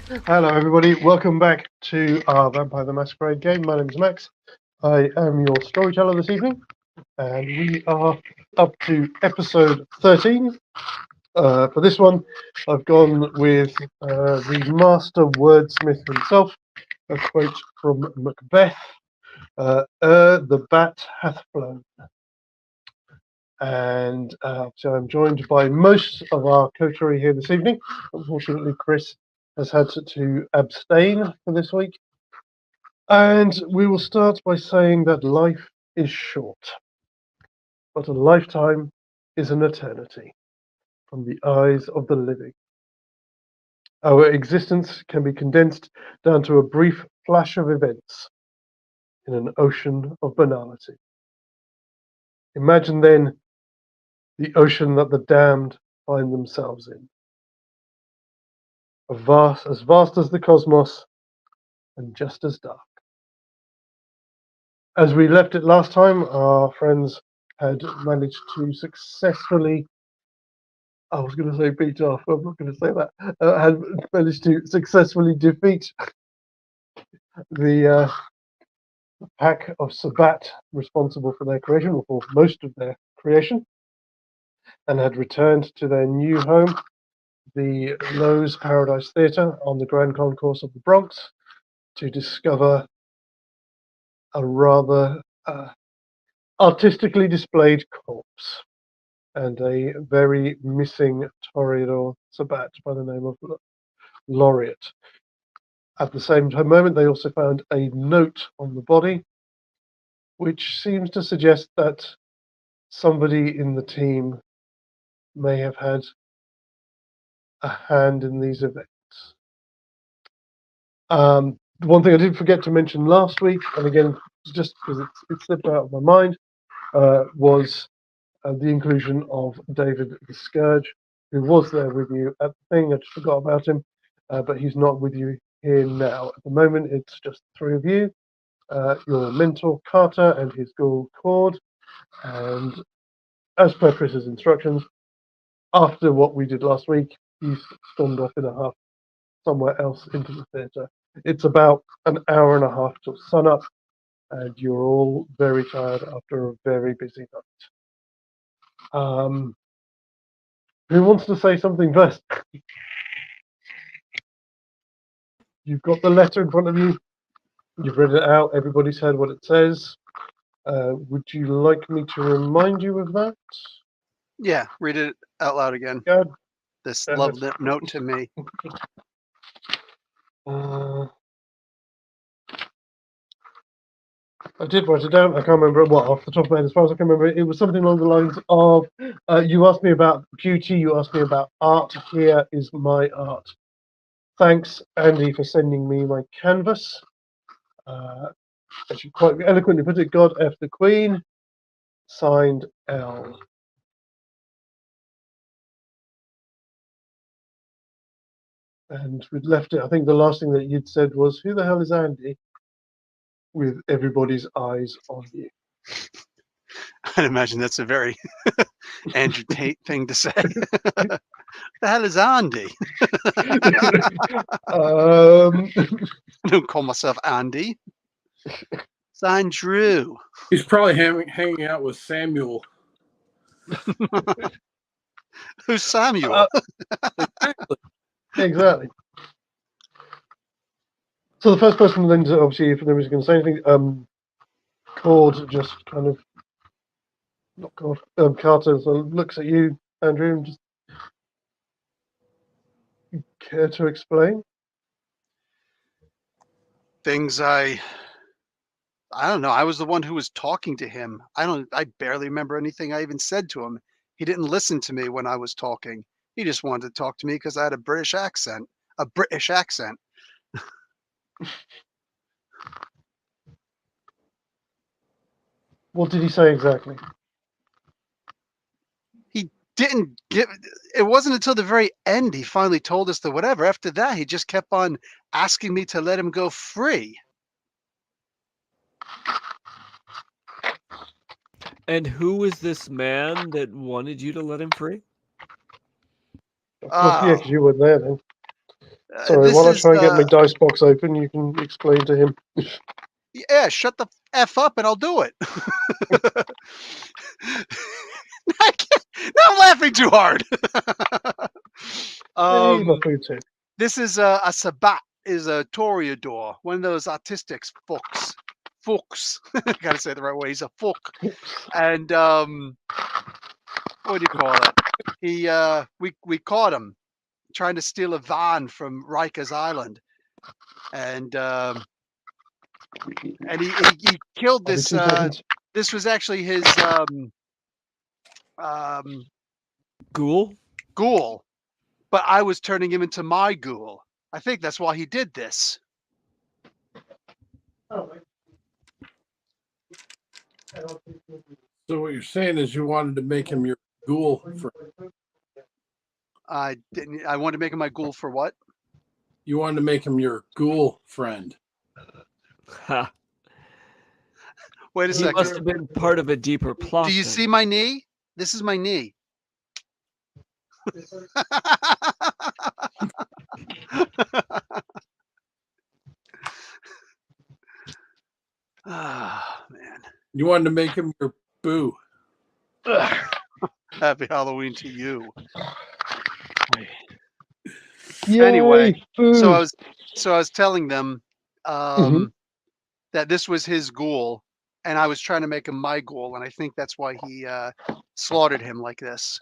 Hello, everybody. Welcome back to our Vampire the Masquerade game. My name's Max. I am your storyteller this evening, and we are up to episode 13. For this one, I've gone with the master wordsmith himself, a quote from Macbeth, the bat hath flown. And so I'm joined by most of our coterie here this evening. Unfortunately, Chris has had to abstain for this week. And we will start by saying that life is short, but a lifetime is an eternity from the eyes of the living. Our existence can be condensed down to a brief flash of events in an ocean of banality. Imagine then the ocean that the damned find themselves in, as vast as the cosmos and just as dark. As we left it last time, our friends had managed to successfully, I was going to say beat off, I'm not going to say that, had managed to successfully defeat the pack of Sabat responsible for their creation, or for most of their creation, and had returned to their new home, the Lowe's Paradise Theatre on the Grand Concourse of the Bronx, to discover a rather artistically displayed corpse and a very missing Toreador Sabat by the name of Laureate. At the same moment, they also found a note on the body, which seems to suggest that somebody in the team may have had a hand in these events. One thing I did forget to mention last week, and again, just because it slipped out of my mind, was the inclusion of David the Scourge, who was there with you at the thing. I just forgot about him, but he's not with you here now. At the moment, it's just the three of you, your mentor Carter and his ghoul Cord, and as per Chris's instructions, after what we did last week, he's stormed off in a huff somewhere else into the theatre. It's about an hour and a half till sunup, and you're all very tired after a very busy night. Who wants to say something first? You've got the letter in front of you. You've read it out. Everybody's heard what it says. Would you like me to remind you of that? Yeah, read it out loud again. God, This love note to me. I did write it down. I can't remember what off the top of my head. As far as I can remember, it was something along the lines of you asked me about beauty, you asked me about art. Here is my art. Thanks, Andy, for sending me my canvas. As you quite eloquently put it, God F the Queen, signed L. And we'd left it. I think the last thing that you'd said was, "Who the hell is Andy?" With everybody's eyes on you. I'd imagine that's a very Andrew Tate thing to say. The hell is Andy? I don't call myself Andy. It's Andrew. He's probably hanging out with Samuel. Who's Samuel? Exactly. So the first person then, obviously, if nobody's going to say anything, Cord just kind of, not Cord, Carter looks at you, Andrew, and just, you care to explain? Things I don't know. I was the one who was talking to him. I barely remember anything I even said to him. He didn't listen to me when I was talking. He just wanted to talk to me because I had a British accent. What did he say exactly? He didn't give. It wasn't until the very end he finally told us the whatever. After that, he just kept on asking me to let him go free. And who was this man that wanted you to let him free? Of course, yeah, because you were there then. Sorry, this while I is, try and get my dice box open, you can explain to him. yeah, shut the F up and I'll do it. I can't, now I'm laughing too hard. Hey, my food too. This is a sabat, is a toreador, one of those autistics fucks. Fucks. Gotta say it the right way. He's a fuck. And what do you call it? He we caught him trying to steal a van from Rikers Island, and he killed I'll be this. 2 seconds. This was actually his Ghoul? ghoul, but I was turning him into my ghoul. I think that's why he did this. So what you're saying is you wanted to make him your ghoul friend. I didn't. I wanted to make him my ghoul for what? You wanted to make him your ghoul friend. Ha. Wait a He second. must have been part of a deeper plot. Do you then. see my knee? This is my knee. Ah, man. You wanted to make him your boo. Happy Halloween to you. Yay, Anyway, food. so I was telling them Mhm. that this was his ghoul, and I was trying to make him my ghoul, and I think that's why he slaughtered him like this.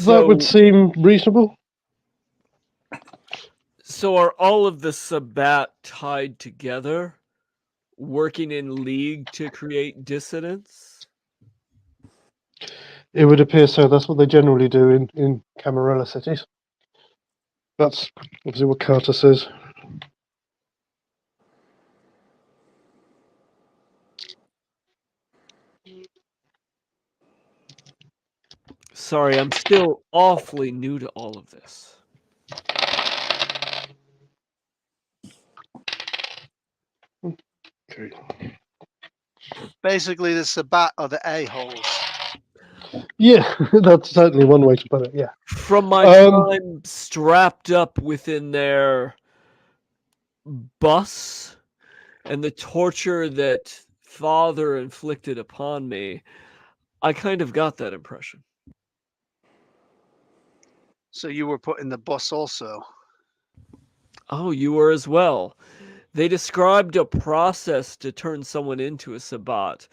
That would So, seem reasonable. so are all of the Sabat tied together, working in league to create dissidents? It would appear so. That's what they generally do in Camarilla cities. That's obviously what Carter says. Sorry, I'm still awfully new to all of this. Okay. Basically, the Sabat are the a-holes. Yeah, that's certainly one way to put it. Yeah. From my Um, time strapped up within their bus and the torture that father inflicted upon me, I kind of got that impression. So you were put in the bus also. Oh, you were as well. They described a process to turn someone into a Sabbat,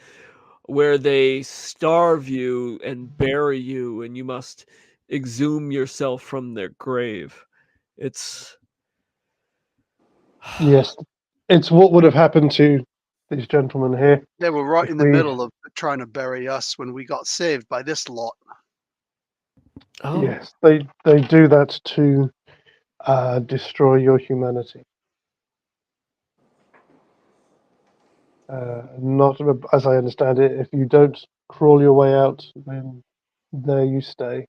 where they starve you and bury you, and you must exhume yourself from their grave. It's yes, it's what would have happened to these gentlemen here. They were right If in the we- middle of trying to bury us when we got saved by this lot. oh, Yes, they do that to destroy your humanity. Not as I understand it. If you don't crawl your way out, then there you stay.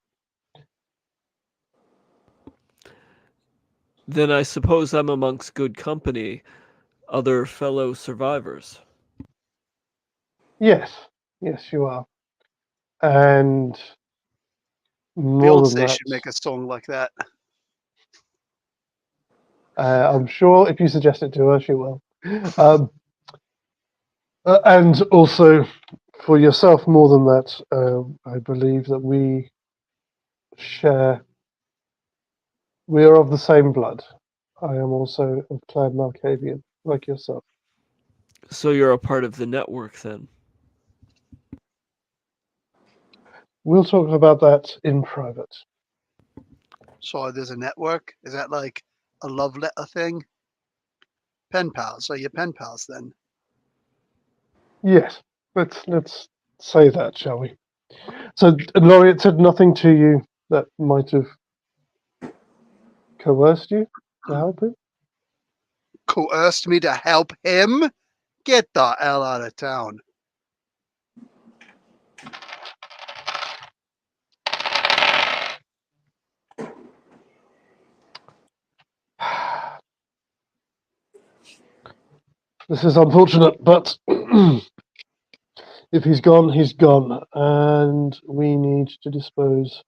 then I suppose I'm amongst good company, other fellow survivors. Yes, you are, and more than Beyonce that, should make a song like that. I'm sure if you suggest it to her, she will. And also, for yourself, more than that, I believe that we are of the same blood. I am also of Clan Malkavian, like yourself. So you're a part of the network then. We'll talk about that in private. So there's a network. Is that like a love letter thing? Pen pals. Are you pen pals then? Yes, let's say that, shall we? So, Laureate said nothing to you that might have coerced you to help him? Coerced me to help him? Get the hell out of town. This is unfortunate, but if he's gone, he's gone, and we need to dispose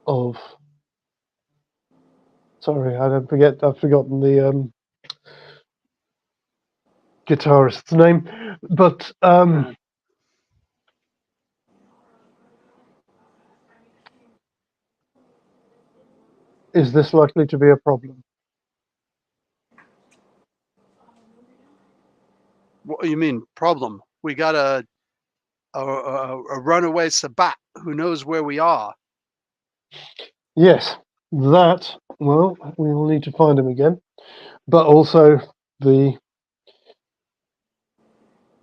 of. Sorry, I've forgotten the guitarist's name, but is this likely to be a problem? What do you mean problem? We got a runaway Sabat who knows where we are. Yes, that. Well, we will need to find him again, but also the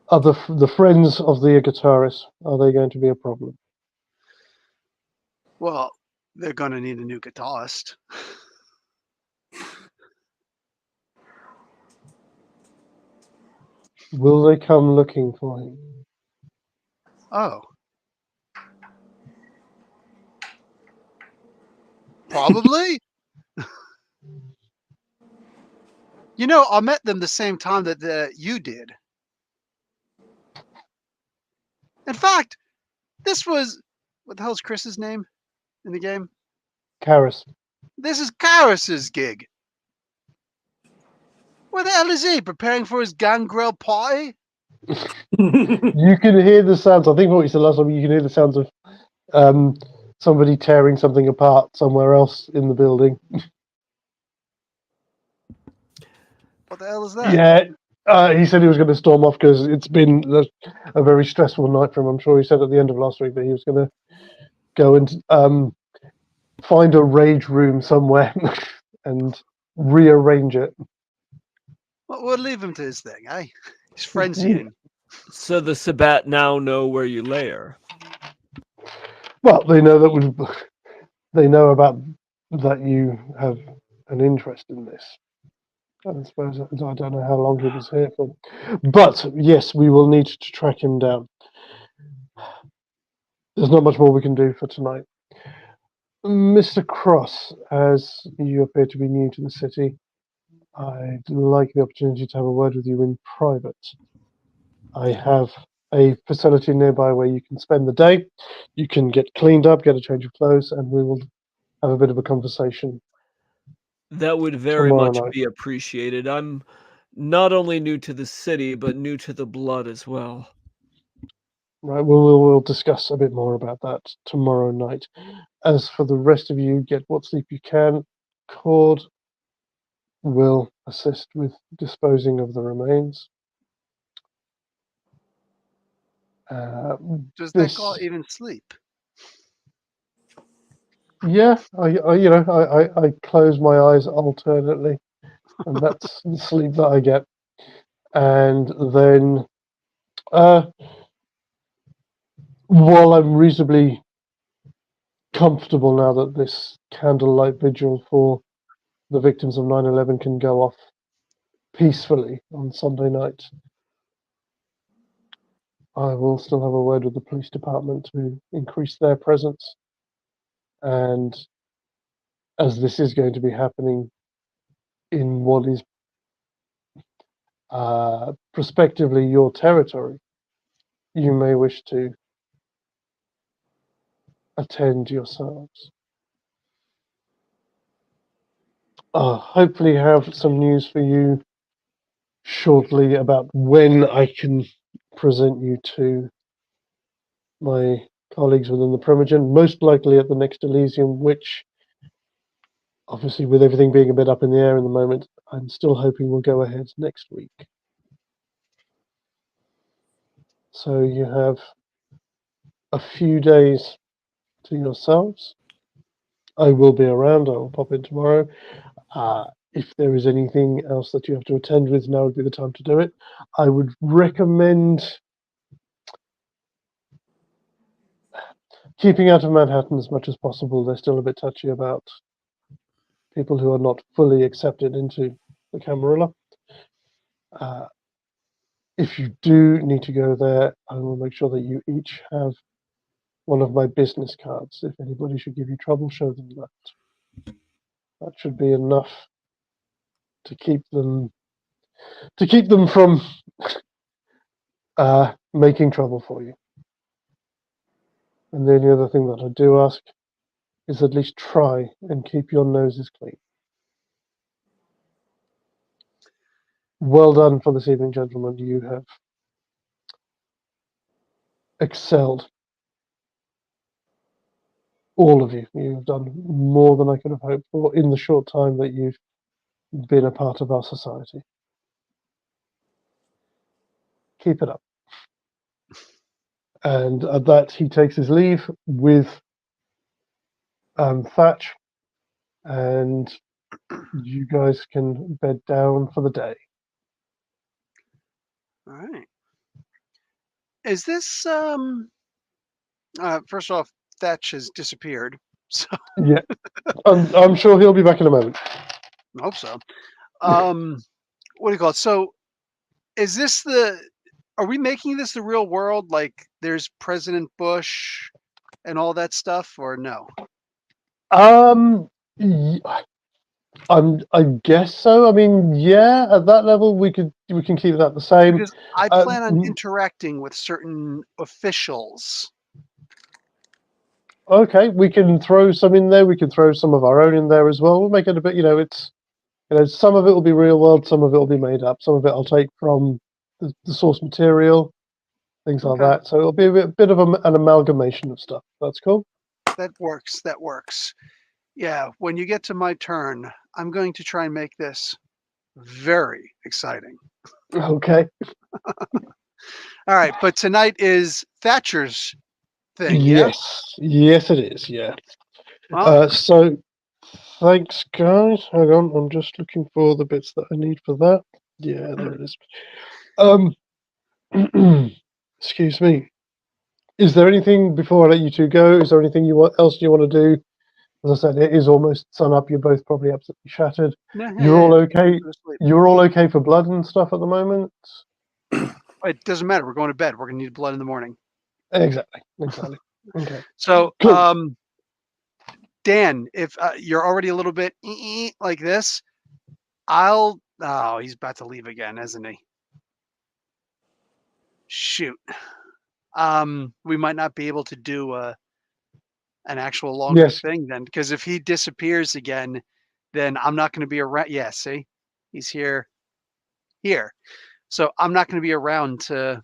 the friends of the guitarist. Are they going to be a problem? Well, they're gonna need a new guitarist. Will they come looking for him? Oh. Probably. You know, I met them the same time that you did. In fact, this was what the hell's Chris's name in the game? Karis. This is Karis's gig. Where the hell is he? Preparing for his gangrel party? You can hear the sounds. I think what you said last time. You can hear the sounds of somebody tearing something apart somewhere else in the building. What the hell is that? Yeah, he said he was going to storm off because it's been a very stressful night for him. I'm sure he said at the end of last week that he was going to go and find a rage room somewhere and rearrange it. Well, we'll leave him to his thing, eh? He's frenzying. So the Sabat now know where you lair. Well, they know that they know about that you have an interest in this. I suppose I don't know how long he was here for, but yes, we will need to track him down. There's not much more we can do for tonight. Mr. Cross, as you appear to be new to the city, I'd like the opportunity to have a word with you in private. I have a facility nearby where you can spend the day. You can get cleaned up, get a change of clothes, and we will have a bit of a conversation. That would very Tomorrow much night. be appreciated. I'm not only new to the city, but new to the blood as well. Right, we'll discuss a bit more about that tomorrow night. As for the rest of you, get what sleep you can. Cord will assist with disposing of the remains. Does this- that call even sleep? Yeah, I close my eyes alternately, and that's the sleep that I get. And then, while I'm reasonably comfortable now that this candlelight vigil for the victims of 9/11 can go off peacefully on Sunday night, I will still have a word with the police department to increase their presence. And as this is going to be happening in what is prospectively your territory, you may wish to attend yourselves. Hopefully have some news for you shortly about when I can present you to my colleagues within the Primogen, most likely at the next Elysium, which obviously with everything being a bit up in the air in the moment, I'm still hoping will go ahead next week. So you have a few days to yourselves. I will be around. I will pop in tomorrow. If there is anything else that you have to attend with, now would be the time to do it. I would recommend keeping out of Manhattan as much as possible. They're still a bit touchy about people who are not fully accepted into the Camarilla. If you do need to go there, I will make sure that you each have one of my business cards. If anybody should give you trouble, show them that. That should be enough to keep them from making trouble for you. And the only other thing that I do ask is at least try and keep your noses clean. Well done for this evening, gentlemen. You have excelled. All of you. You've done more than I could have hoped for in the short time that you've been a part of our society. Keep it up. And at that, he takes his leave with Thatch, and you guys can bed down for the day. All right. Is this first off, Thatch has disappeared, so Yeah, I'm sure he'll be back in a moment. I hope so. What do you call it? So, is this are we making this the real world? Like, there's President Bush and all that stuff, or no? I guess so. I mean, yeah, at that level, we can keep that the same. Because I plan on interacting with certain officials. Okay, we can throw some in there. We can throw some of our own in there as well. We'll make it a bit, it's, some of it will be real world, some of it will be made up. Some of it I'll take from the source material, things like Okay. that. So it'll be a bit of an amalgamation of stuff. That's cool. That works. That works. Yeah, when you get to my turn, I'm going to try and make this very exciting. Okay. All right, but tonight is Thatcher's thing, yeah? Yes, it is. Yeah. Well, So, thanks, guys. Hang on, I'm just looking for the bits that I need for that. Yeah, there it is. Excuse me. Is there anything before I let you two go? Is there anything else you want to do? As I said, it is almost sun up. You're both probably absolutely shattered. You're all okay. You're all okay for blood and stuff at the moment. It doesn't matter. We're going to bed. We're going to need blood in the morning. Exactly. Okay. So, Cool. Dan, if you're already a little bit like this, oh, he's about to leave again, isn't he? Shoot. We might not be able to do an actual longer thing then, because if he disappears again, then I'm not going to be around. Yeah, see, he's here. So I'm not going to be around to.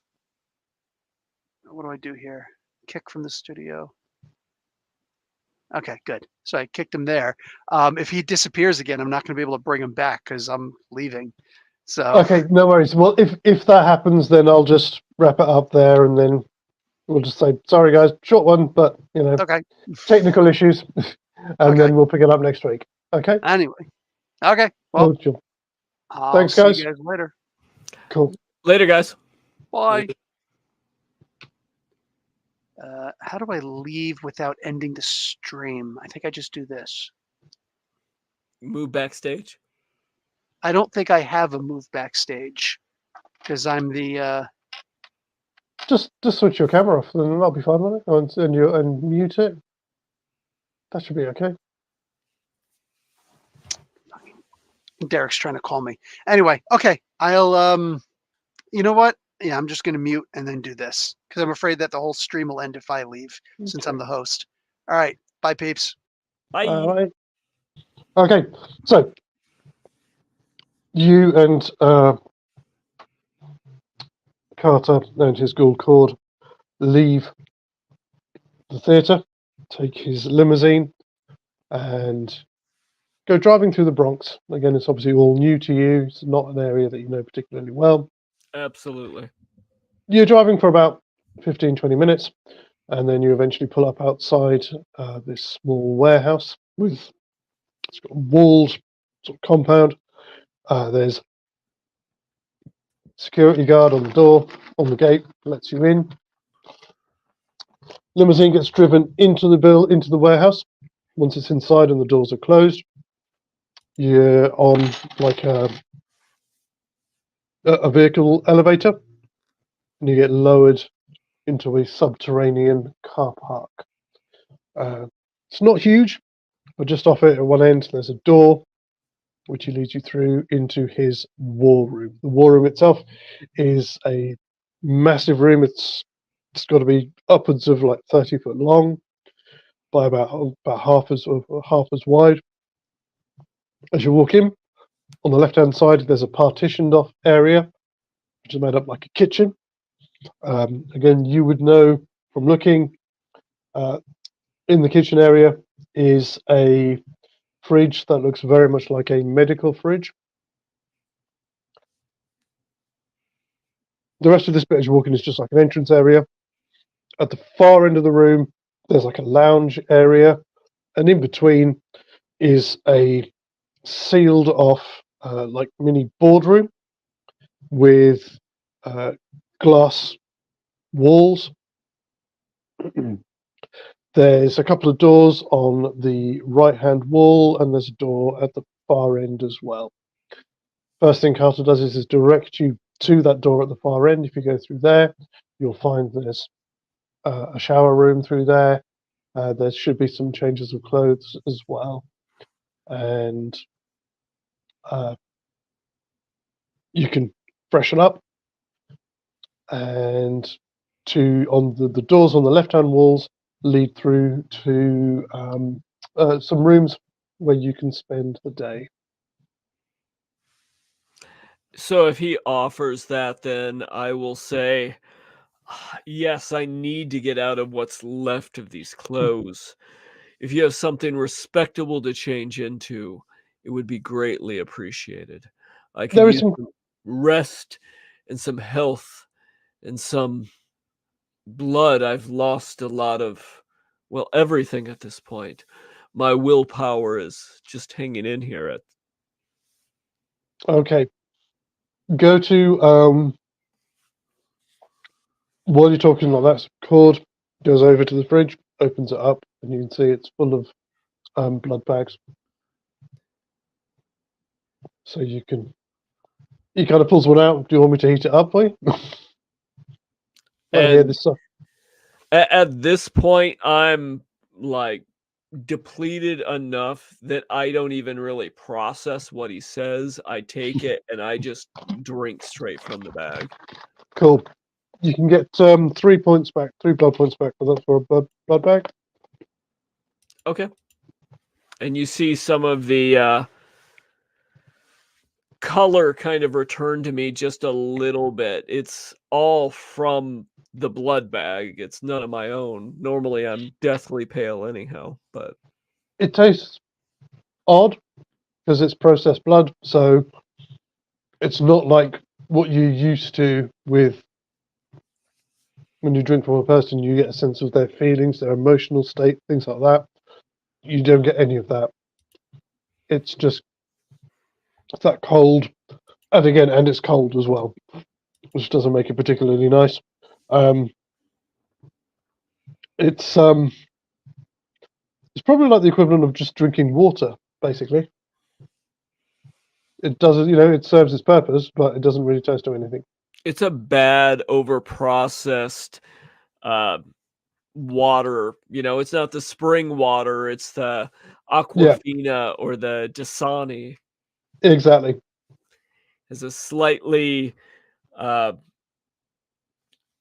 What do I do here? Kick from the studio. Okay, good. So I kicked him there. If he disappears again, I'm not going to be able to bring him back because I'm leaving. So okay, no worries. Well, if that happens, then I'll just wrap it up there, and then we'll just say sorry, guys, short one, but okay, technical issues, and then we'll pick it up next week. Okay. Anyway, okay. Well, cool. Thanks, guys. See you guys later. Cool. Later, guys. Bye. How do I leave without ending the stream? I think I just do this. Move backstage. I don't think I have a move backstage because I'm the. Just switch your camera off, and that'll be fine, won't it? And mute it. That should be okay. Derek's trying to call me. Anyway, okay. I'll you know what? Yeah, I'm just going to mute and then do this because I'm afraid that the whole stream will end if I leave since I'm the host. All right. Bye, peeps. Bye. All right. Okay. So you and Carter and his ghoul cord leave the theatre, take his limousine, and go driving through the Bronx. Again, it's obviously all new to you. It's not an area that you know particularly well. Absolutely. You're driving for about 15-20 minutes, and then you eventually pull up outside this small warehouse it's got a walled sort of compound. There's security guard on the door, on the gate, lets you in. Limousine gets driven into the warehouse. Once it's inside and the doors are closed, you're on like a vehicle elevator, and you get lowered into a subterranean car park. It's not huge, but just off it at one end, there's a door which leads you through into his war room. The war room itself is a massive room. It's got to be upwards of like 30 foot long. by about half as wide. As you walk in, on the left-hand side, there's a partitioned off area, which is made up like a kitchen. Again, you would know from looking, in the kitchen area is a fridge that looks very much like a medical fridge. The rest of this bit as you walk in is just like an entrance area. At the far end of the room, there's like a lounge area, and in between is a sealed off like mini boardroom with glass walls. There's a couple of doors on the right hand wall, and there's a door at the far end as well. First thing Carter does is direct you to that door at the far end. If you go through there, you'll find there's a shower room through there. There should be some changes of clothes as well, and you can freshen up. And on the doors on the left-hand walls lead through to some rooms where you can spend the day. So if he offers that, then I will say, yes, I need to get out of what's left of these clothes. If you have something respectable to change into, it would be greatly appreciated. I could There is use some some rest and some health and some blood. I've lost a lot of, well, everything at this point. My willpower is just hanging in here at. okay. Go to while you're talking like that, cord goes over to the fridge, opens it up, and you can see it's full of blood bags. So he kind of pulls one out. Do you want me to heat it up for you? And this stuff. at this point, I'm like depleted enough that I don't even really process what he says. I take it and I just drink straight from the bag. Cool. You can get 3 points back, 3 blood points back for a blood bag. Okay. And you see some of the color kind of return to me just a little bit. It's all from the blood bag. It's none of my own. Normally I'm deathly pale anyhow, but It tastes odd because it's processed blood, so it's not like what you're used to with when you drink from a person. You get a sense of their feelings, their emotional state, things like that. You don't get any of that. It's just that cold, and it's cold as well, which doesn't make it particularly nice. It's probably like the equivalent of just drinking water, basically. It doesn't, it serves its purpose, but it doesn't really taste of anything. it's a bad over-processed water. It's not the spring water, it's the Aquafina or the Dasani. Exactly. Has a slightly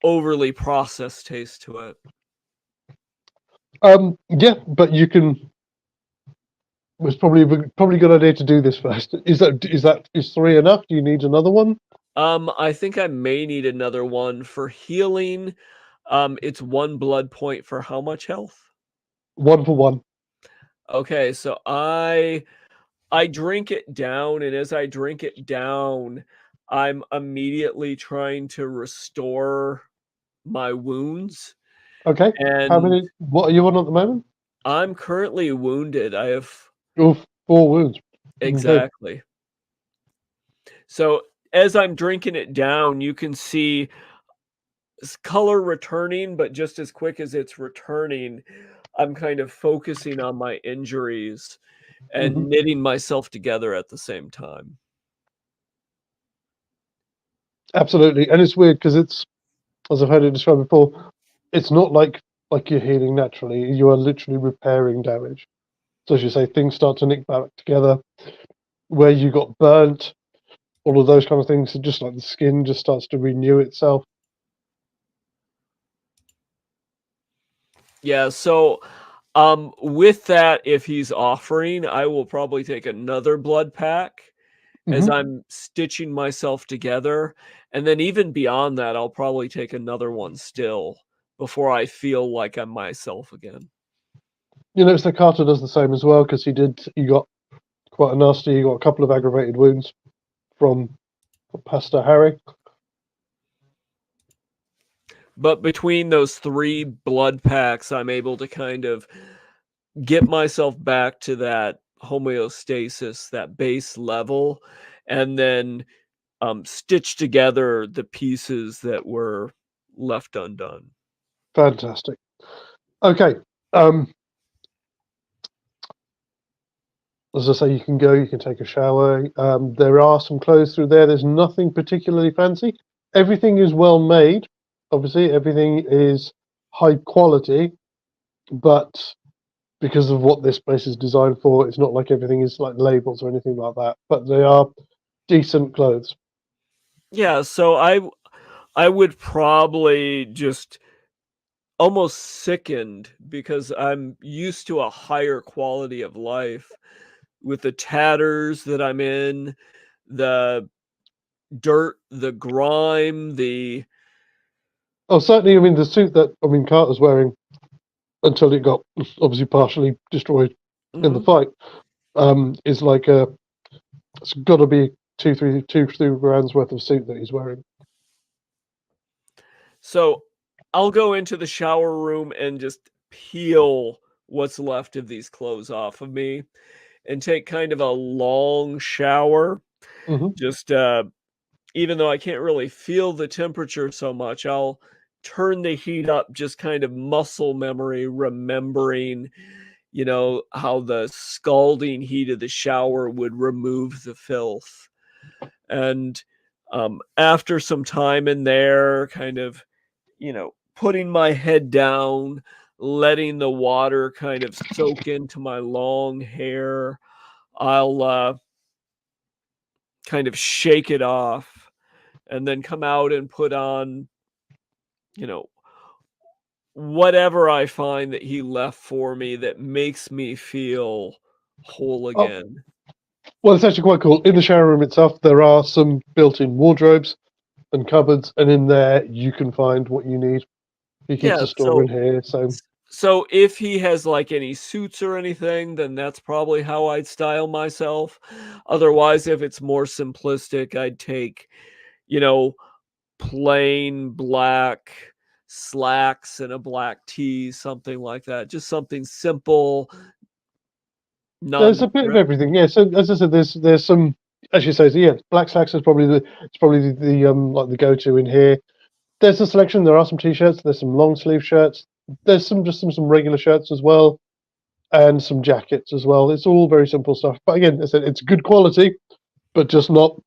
overly processed taste to it. Yeah, but you can. It's probably a good idea to do this first. Is 3 enough? Do you need another one? I think I may need another one for healing. It's 1 blood point for how much health? 1 for 1. Okay, so I drink it down, and as I drink it down, I'm immediately trying to restore my wounds. Okay. And How many? What are you on at the moment? I'm currently wounded. I have 4 wounds. exactly. Okay. So as I'm drinking it down, you can see color returning, but just as quick as it's returning, I'm kind of focusing on my injuries and knitting myself together at the same time. Absolutely, and it's weird because it's, as I've heard it described before, it's not like you're healing naturally. You are literally repairing damage. So as you say, things start to nick back together. Where you got burnt, all of those kind of things, just like the skin just starts to renew itself. Yeah, so With that, if he's offering, I will probably take another blood pack as Mhm. I'm stitching myself together. And then even beyond that, I'll probably take another one still before I feel like I'm myself again. You notice that Carter does the same as well, because he got quite a nasty, he got a couple of aggravated wounds from Pastor Harry. But between those 3 blood packs, I'm able to kind of get myself back to that homeostasis, that base level, and then stitch together the pieces that were left undone. Fantastic. Okay. As I say, you can go, you can take a shower. There are some clothes through there. There's nothing particularly fancy. Everything is well made. Obviously, everything is high quality, but because of what this place is designed for, it's not like everything is like labels or anything like that. But they are decent clothes. Yeah, so I would probably just almost sickened because I'm used to a higher quality of life with the tatters that I'm in, the dirt, the grime, the Oh, certainly. I mean, the suit that Carter's wearing until it got obviously partially destroyed in the Mhm. fight is like it's got to be two, three grand's worth of suit that he's wearing. So I'll go into the shower room and just peel what's left of these clothes off of me and take kind of a long shower. Hmm. Just even though I can't really feel the temperature so much, I'll turn the heat up, just kind of muscle memory, remembering, how the scalding heat of the shower would remove the filth. And after some time in there, kind of, putting my head down, letting the water kind of soak into my long hair, I'll kind of shake it off and then come out and put on, you know, whatever I find that he left for me that makes me feel whole Oh, again. well, it's actually quite cool. In the shower room itself, there are some built-in wardrobes and cupboards, and in there you can find what you need. He keeps Yeah, a store in here, so so if he has like any suits or anything, then that's probably how I'd style myself. Otherwise, if it's more simplistic, I'd take, you know, plain black slacks and a black tee, something like that. Just something simple, there's a bit of nondescript. everything. Yeah. So as I said, there's some, as you say, so yeah, black slacks is probably the like the go-to in here. There's a selection. There are some t-shirts. There's some long sleeve shirts. There's some regular shirts as well, and some jackets as well. It's all very simple stuff. But again, as I said, it's good quality, but just not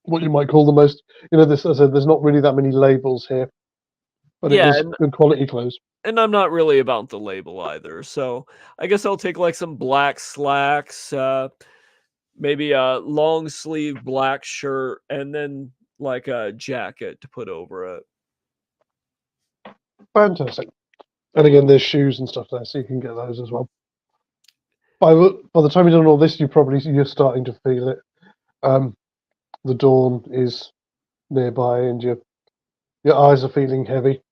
what you might call the most. This, as I said, there's not really that many labels here, but it Yeah, is good quality clothes. and I'm not really about the label either. So I guess I'll take like some black slacks, maybe a long sleeve black shirt, and then like a jacket to put over it. Fantastic. And again, there's shoes and stuff there, so you can get those as well. By the time you've done all this, you're starting to feel it. The dawn is nearby, and your eyes are feeling heavy.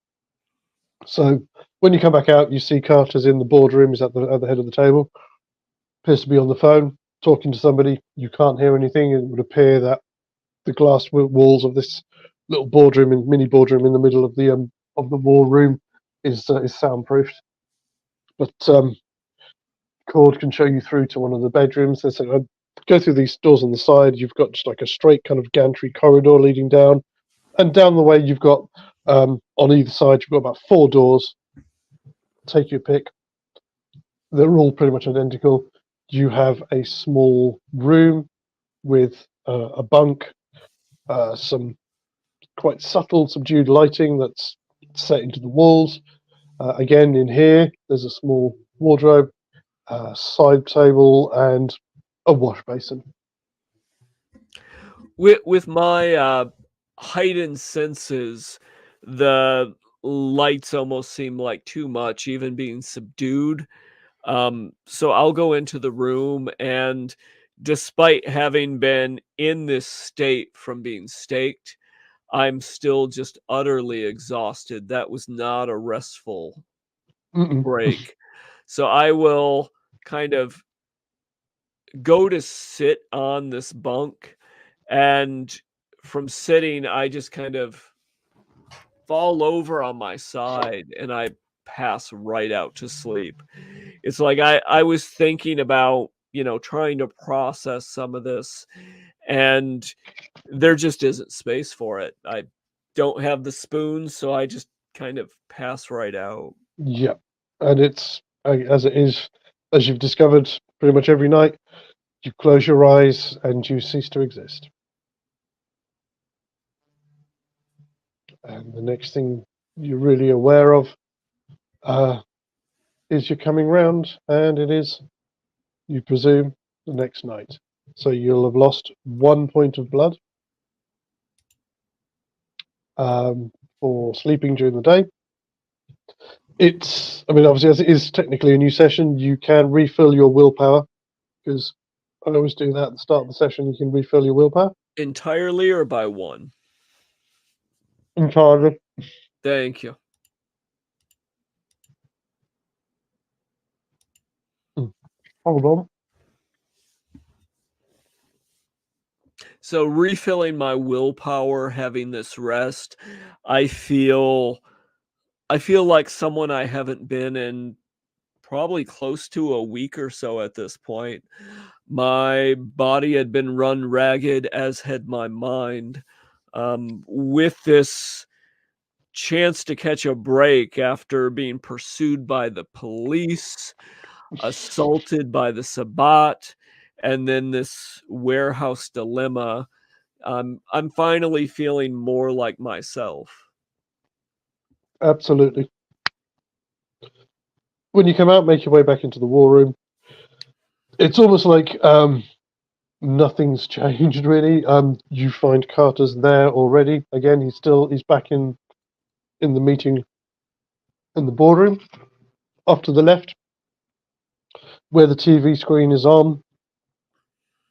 So when you come back out, you see Carter's in the boardroom. He's at the head of the table. Appears to be on the phone talking to somebody. You can't hear anything. It would appear that the glass walls of this little mini boardroom in the middle of the war room is soundproofed. But Cord can show you through to one of the bedrooms. There's go through these doors on the side. You've got just like a straight kind of gantry corridor leading down, and down the way you've got on either side you've got about 4 doors. Take your pick. They're all pretty much identical. You have a small room with a bunk, some quite subtle, subdued lighting that's set into the walls. Again, in here, there's a small wardrobe, side table, and a wash basin. With my heightened senses, the lights almost seem like too much, even being subdued. So I'll go into the room, and despite having been in this state from being staked, I'm still just utterly exhausted. That was not a restful Mm-mm. break. So I will kind of go to sit on this bunk, and from sitting, I just kind of fall over on my side and I pass right out to sleep. It's like I was thinking about, trying to process some of this, and there just isn't space for it. I don't have the spoon, so I just kind of pass right out. Yeah, and it's as it is, as you've discovered pretty much every night. You close your eyes and you cease to exist. And the next thing you're really aware of is you're coming round, and it is, you presume, the next night. So you'll have lost 1 point of blood for sleeping during the day. I mean, obviously, as it is technically a new session, you can refill your willpower, because I always do that at the start of the session. You can refill your willpower Entirely or by one? entirely. Thank you. Hold on. So refilling my willpower, having this rest, I feel like someone I haven't been in probably close to a week or so at this point. My body had been run ragged, as had my mind. With this chance to catch a break after being pursued by the police, assaulted by the Sabbat, and then this warehouse dilemma, I'm finally feeling more like myself. Absolutely. When you come out, make your way back into the war room. It's almost like nothing's changed really. You find Carter's there already. Again, he's back in the meeting in the boardroom. Off to the left, where the TV screen is on,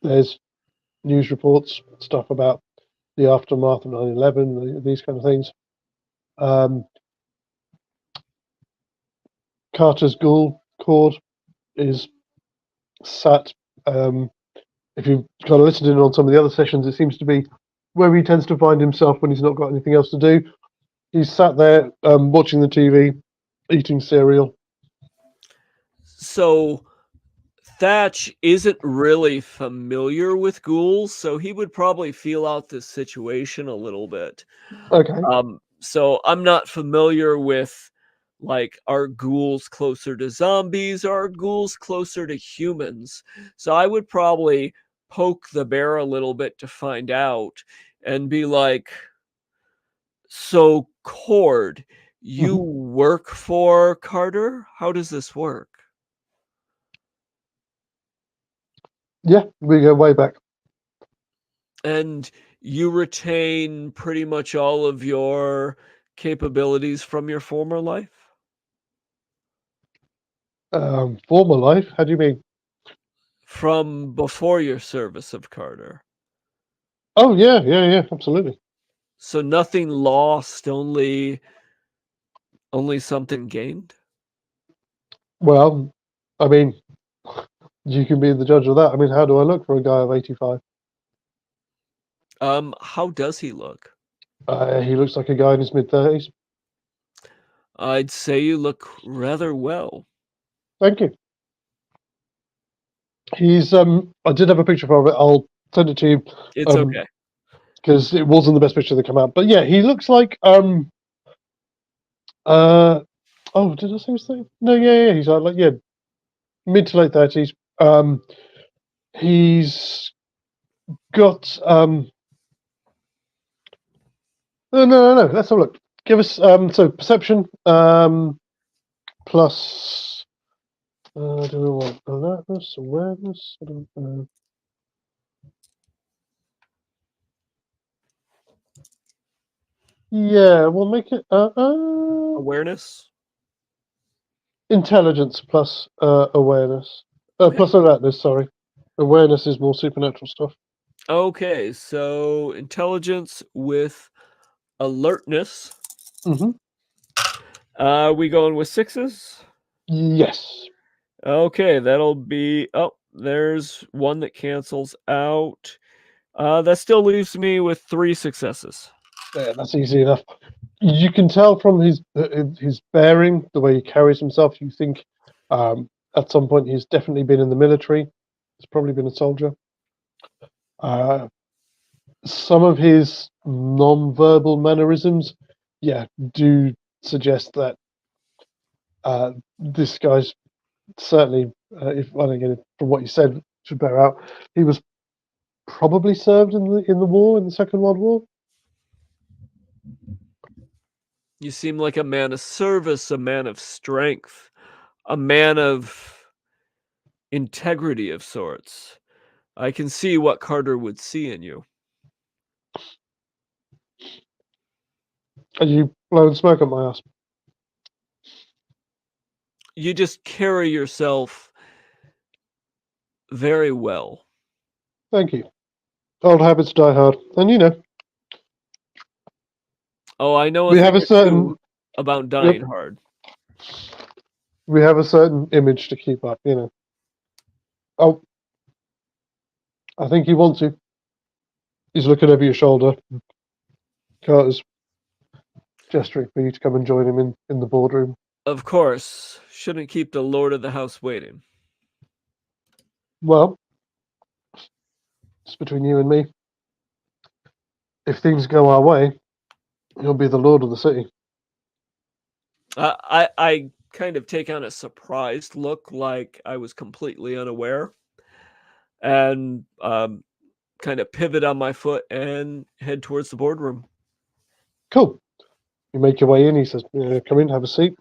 there's news reports, stuff about the aftermath of 9/11, these kind of things. Carter's ghoul cord is sat. If you've kind of listened in on some of the other sessions, it seems to be where he tends to find himself when he's not got anything else to do. He's sat there watching the TV, eating cereal. So Thatch isn't really familiar with ghouls, so he would probably feel out this situation a little bit. Okay. So I'm not familiar with, like, are ghouls closer to zombies, or are ghouls closer to humans? So I would probably poke the bear a little bit to find out and be like, so Cord, you work for Carter? How does this work? Yeah, we go way back. And you retain pretty much all of your capabilities from your former life? Former life? How do you mean? From before your service of Carter? Oh yeah, absolutely. So nothing lost, only something gained? Well, I mean, you can be the judge of that. I mean, how do I look for a guy of 85? How does he look? He looks like a guy in his mid-30s. I'd say you look rather well. Thank you. He's I did have a picture of it. I'll send it to you. It's okay. Because it wasn't the best picture that came out. But yeah, he looks like oh, did I say his name? No, yeah, he's like mid to late 30s. He's got no. Let's have a look. Give us so perception plus. Do we want alertness, awareness? I don't know. Yeah, we'll make it Awareness. intelligence plus awareness. Okay. Plus alertness, sorry. Awareness is more supernatural stuff. Okay, so intelligence with alertness. Hmm. We going with 6s? Yes. Okay, that'll be. Oh, there's one that cancels out. That still leaves me with 3 successes. Yeah, that's easy enough. You can tell from his bearing, the way he carries himself. You think at some point he's definitely been in the military. He's probably been a soldier. Some of his non-verbal mannerisms, yeah, do suggest that this guy's certainly, if I don't get it from what you said, should bear out. He was probably served in the war, in the Second World War. You seem like a man of service, a man of strength, a man of integrity of sorts. I can see what Carter would see in you. Are you blowing smoke at my ass? You just carry yourself very well. Thank you. Old habits die hard, and you know Oh, I know a we thing have a or certain two about yep, dying hard. we have a certain image to keep up. You know. Oh, I think he wants you. He's looking over your shoulder. Carter's gesturing for you to come and join him in the boardroom. Of course, shouldn't keep the lord of the house waiting. Well, it's between you and me. If things go our way, he'll be the lord of the city. I kind of take on a surprised look, like I was completely unaware, and kind of pivot on my foot and head towards the boardroom. Cool. You make your way in. He says, "Come in, have a seat."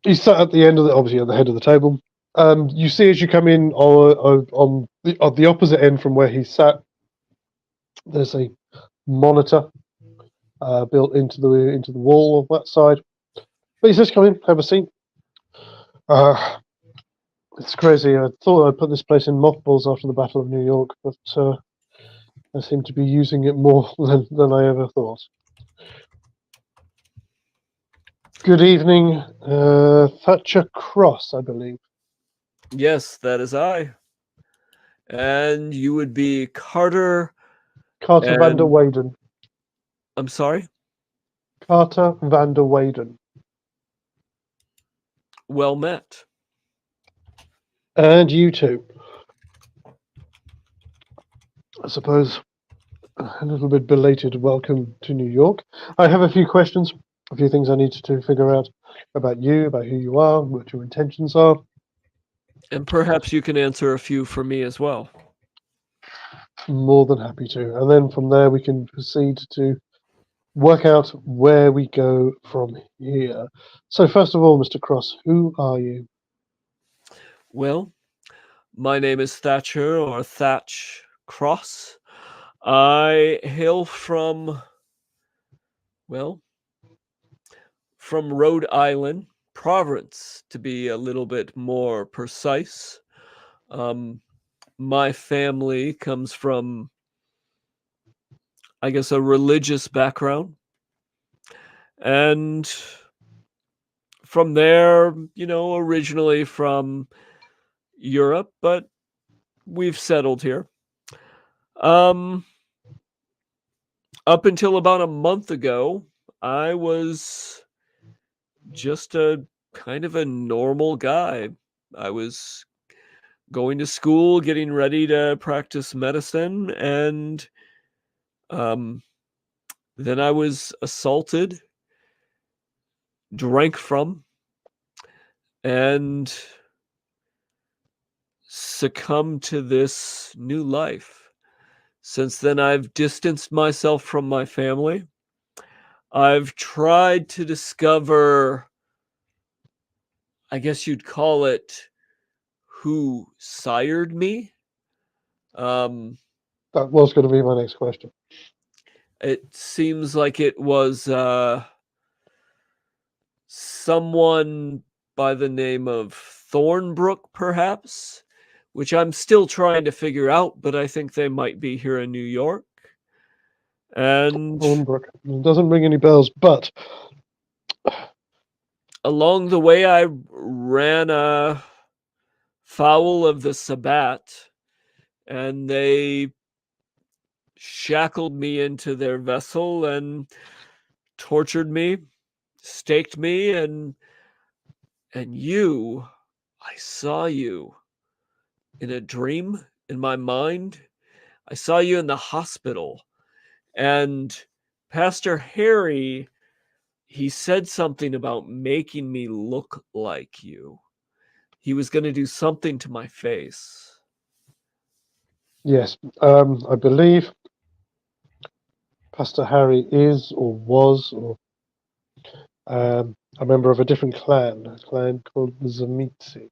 He's sat at the end of obviously at the head of the table. You see as you come in on the opposite end from where he sat, there's a monitor built into the wall on that side. But he says, "Come in, have a seat." It's crazy. I thought I'd put this place in mothballs after the Battle of New York, but I seem to be using it more than I ever thought. Good evening, Thatcher Cross, I believe. Yes, that is I. And you would be Carter. Carter van der And Weyden. I'm sorry? Carter van der Weyden. Well met. And you too. I suppose a little bit belated welcome to New York. I have a few questions, a few things I need to figure out about you, about who you are, what your intentions are. And perhaps you can answer a few for me as well. More than happy to. And then from there we can proceed to work out where we go from here. So first of all, Mr. Cross, who are you? Well, my name is Thatcher, or Thatch Cross. I hail from Rhode Island, Providence, to be a little bit more precise. My family comes from, I guess, a religious background. And from there, originally from Europe, but we've settled here. Up until about a month ago, I was just a kind of a normal guy. I was going to school, getting ready to practice medicine, and then I was assaulted, drank from, and succumbed to this new life. Since then, I've distanced myself from my family. I've tried to discover, I guess you'd call it, who sired me. That was going to be my next question. It seems like it was someone by the name of Thornbrook, perhaps, which I'm still trying to figure out, but I think they might be here in New York. And Thornbrook. It doesn't ring any bells, but along the way, I ran foul of the Sabbat, and they shackled me into their vessel and tortured me, staked me, and you, I saw you in a dream in my mind. I saw you in the hospital, and Pastor Harry, he said something about making me look like you. He was going to do something to my face. yes, I believe Pastor Harry is or was or a member of a different clan, a clan called the Zamitsi.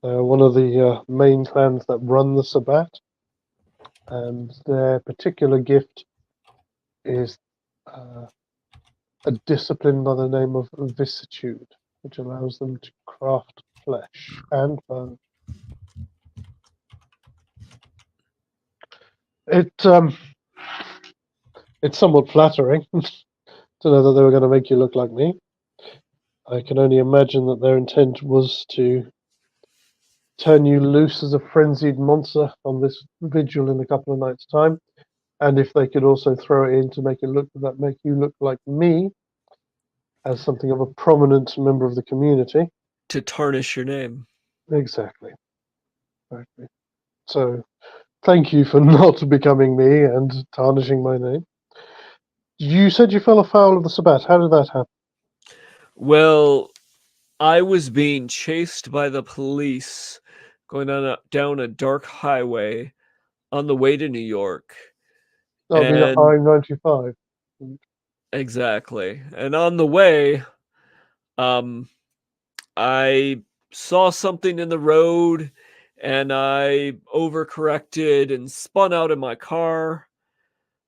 One of the main clans that run the Sabbat, and their particular gift is a discipline by the name of vicissitude, which allows them to craft flesh and bone. It's somewhat flattering to know that they were going to make you look like me. I can only imagine that their intent was to turn you loose as a frenzied monster on this vigil in a couple of nights' time, and if they could also throw it in to make you look like me as something of a prominent member of the community. To tarnish your name. Exactly. So, thank you for not becoming me and tarnishing my name. You said you fell afoul of the Sabbat. How did that happen? Well, I was being chased by the police going down a dark highway on the way to New York. I mean, And I-95. exactly. And on the way, I saw something in the road and I overcorrected and spun out of my car.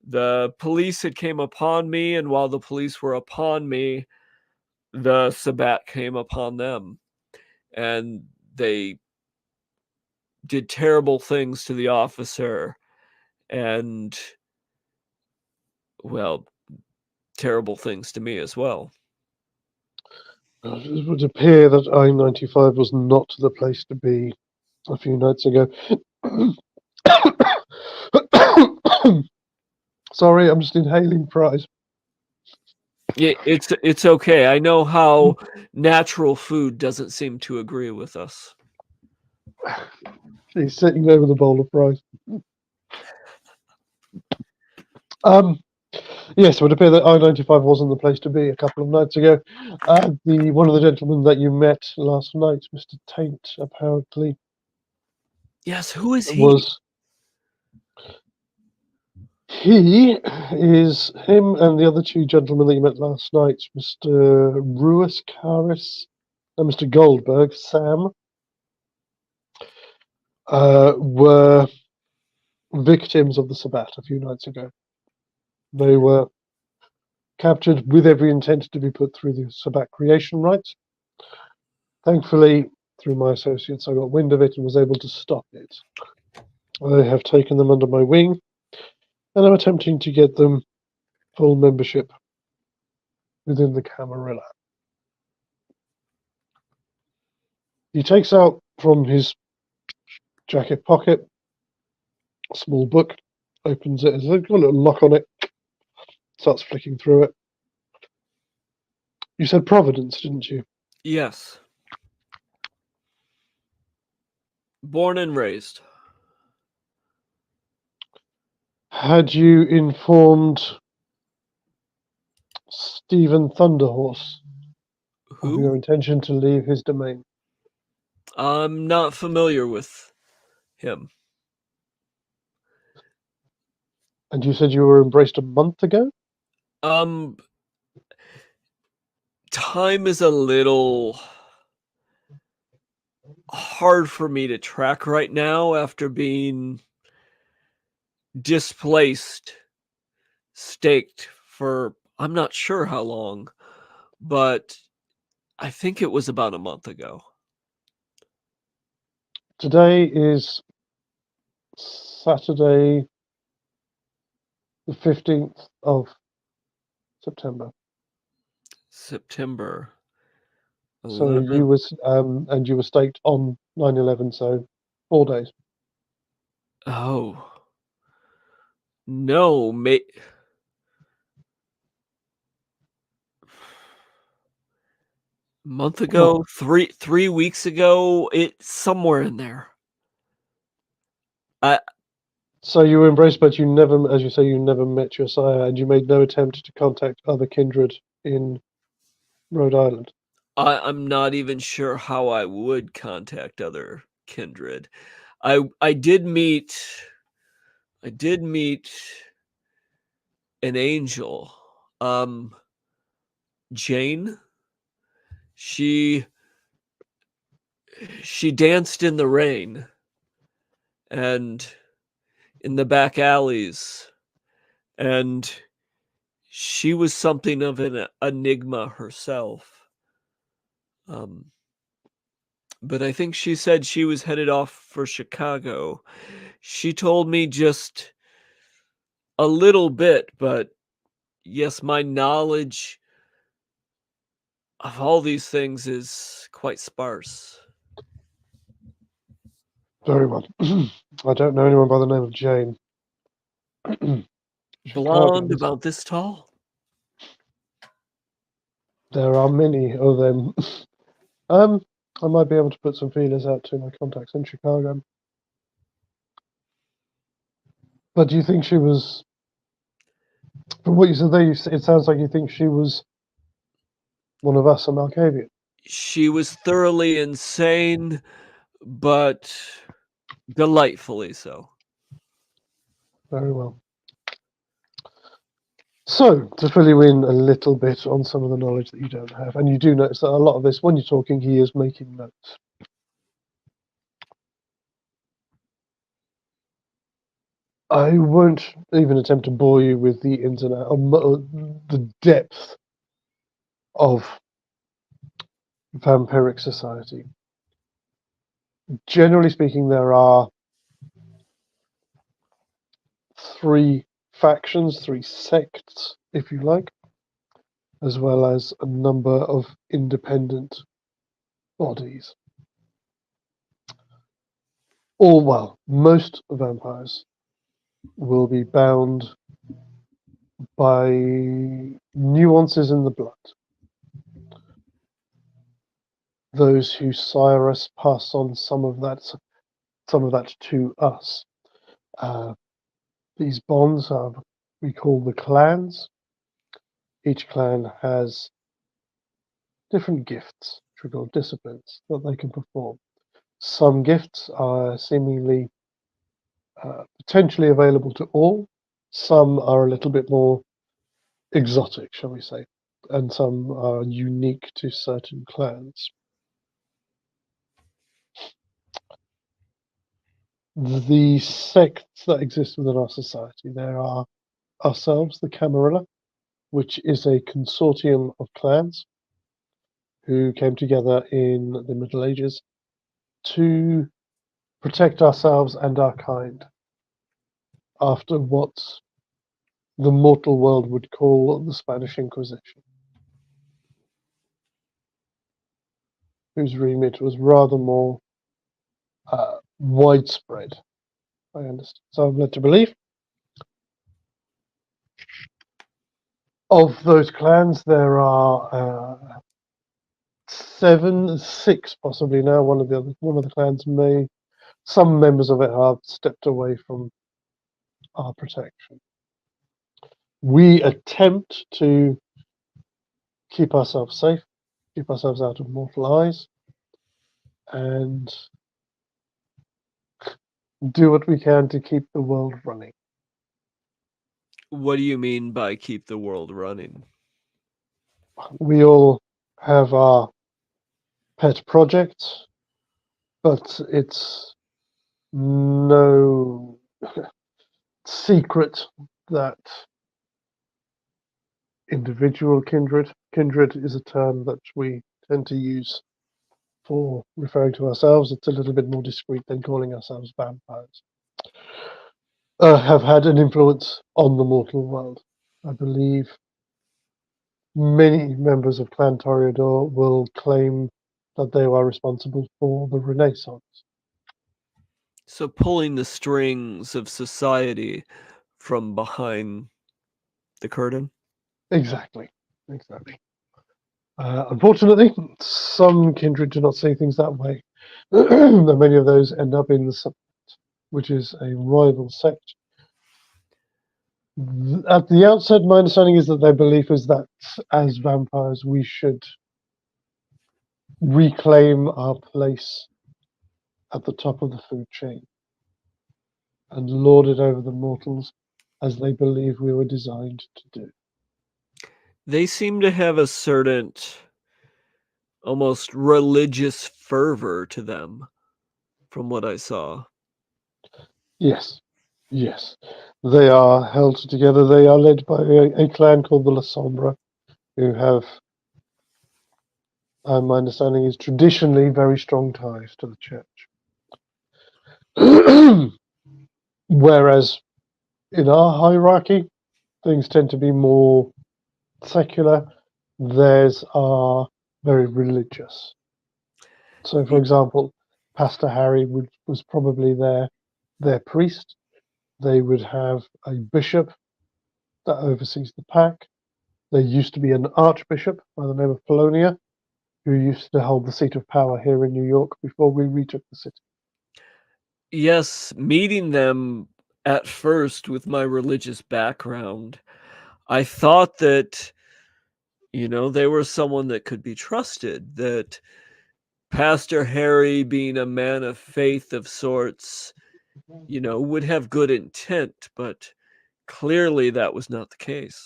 The police had came upon me, and while the police were upon me, the Sabbat came upon them, and they did terrible things to the officer, and, well, terrible things to me as well. It would appear that I-95 was not the place to be a few nights ago. Sorry, I'm just inhaling fries. Yeah, it's okay. I know how natural food doesn't seem to agree with us. He's sitting there with a bowl of fries. Yes, it would appear that I-95 wasn't the place to be a couple of nights ago. One of the gentlemen that you met last night, Mr. Taint, apparently Yes, who is he? was. He is him and the other two gentlemen that you met last night, Mr. Ruis Caris and Mr. Goldberg, Sam, were victims of the Sabbat a few nights ago. They were captured with every intent to be put through the Sabbat creation rites. Thankfully, through my associates, I got wind of it and was able to stop it. I have taken them under my wing, and I'm attempting to get them full membership within the Camarilla. He takes out from his jacket pocket a small book, opens it, it's got a little lock on it, starts flicking through it. You said Providence, didn't you? Yes. Born and raised. Had you informed Stephen Thunderhorse of your Who? intention to leave his domain? I'm not familiar with him. And you said you were embraced a month ago? Time is a little hard for me to track right now after being displaced staked for I'm not sure how long, but I think it was about a month ago. Today is Saturday, the 15th of September. September So 11th. you was and you were staked on 9/11, so 4 days. Oh. No, month ago, 3 weeks ago, it's somewhere in there. So you were embraced, but you never, as you say, you never met your sire, and you made no attempt to contact other kindred in Rhode Island. I'm not even sure how I would contact other kindred. I did meet an angel. Jane. She danced in the rain and in the back alleys, and she was something of an enigma herself. But I think she said she was headed off for Chicago. She told me just a little bit, but yes, my knowledge of all these things is quite sparse. Very well. I don't know anyone by the name of Jane. Blonde, Chicago. about this tall? There are many of them. I might be able to put some feelers out to my contacts in Chicago. But do you think she was? From what you said there, it sounds like you think she was one of us, a Malkavian. She was thoroughly insane, but delightfully so. Very well. So, to fill you in a little bit on some of the knowledge that you don't have, and you do notice that a lot of this, when you're talking, he is making notes. I won't even attempt to bore you with the ins and outs, the depth of vampiric society. Generally speaking, there are 3 factions, 3 sects, if you like, as well as a number of independent bodies. Most vampires will be bound by nuances in the blood. Those who sire us pass on some of that to us. These bonds we call the clans. Each clan has different gifts, which we call disciplines, that they can perform. Some gifts are seemingly potentially available to all. Some are a little bit more exotic, shall we say, and some are unique to certain clans. The sects that exist within our society, there are ourselves, the Camarilla, which is a consortium of clans who came together in the Middle Ages to protect ourselves and our kind after what the mortal world would call the Spanish Inquisition, whose remit was rather more widespread, I understand. So I'm led to believe. Of those clans, there are 6 possibly now. One of the clans some members of it have stepped away from our protection. We attempt to keep ourselves safe, keep ourselves out of mortal eyes, and do what we can to keep the world running. What do you mean by keep the world running? We all have our pet projects, but it's no secret that individual kindred. Kindred is a term that we tend to use for referring to ourselves. It's a little bit more discreet than calling ourselves vampires. Have had an influence on the mortal world. I believe many members of Clan Toreador will claim that they are responsible for the Renaissance. So pulling the strings of society from behind the curtain. Exactly. Unfortunately, some kindred do not see things that way. And many of those end up in the subject, which is a rival sect. At the outset, my understanding is that their belief is that as vampires, we should reclaim our place at the top of the food chain and lord it over the mortals as they believe we were designed to do. They seem to have a certain almost religious fervor to them, from what I saw. Yes. They are held together. They are led by a clan called the La Sombra, who have, my understanding is, traditionally very strong ties to the church. Whereas in our hierarchy, things tend to be more secular. Theirs are very religious. So, for example, Pastor Harry was probably their priest. They would have a bishop that oversees the pack. There used to be an archbishop by the name of Polonia, who used to hold the seat of power here in New York before we retook the city. Yes, meeting them at first with my religious background, I thought that, they were someone that could be trusted, that Pastor Harry, being a man of faith of sorts, would have good intent, but clearly that was not the case.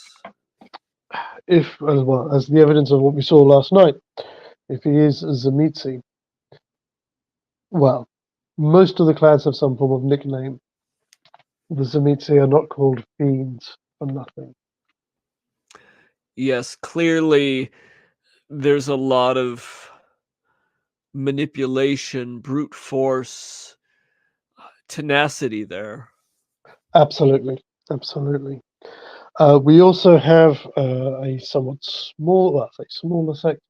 If, as the evidence of what we saw last night, if he is Zamitsi, well, most of the clans have some form of nickname. The Zamitsi are not called fiends for nothing. Yes, clearly there's a lot of manipulation, brute force, tenacity there. Absolutely. We also have a somewhat smaller sect,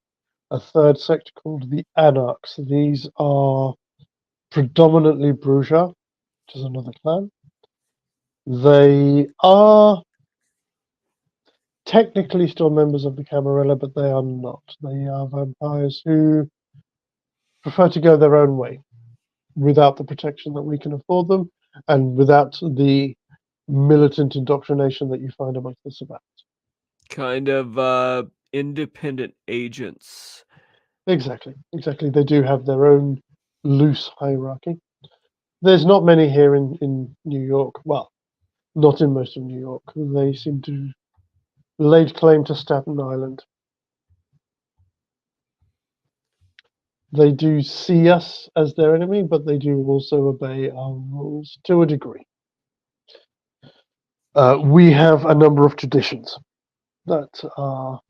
a third sect called the Anarchs. These are predominantly Bruja, which is another clan. They are technically still members of the Camarilla, but they are not. They are vampires who prefer to go their own way without the protection that we can afford them and without the militant indoctrination that you find amongst the Sabbats. Kind of independent agents. Exactly. They do have their own loose hierarchy. There's not many here in New York. Well, not in most of New York. They seem to laid claim to Staten Island. They do see us as their enemy, but they do also obey our rules to a degree. We have a number of traditions that are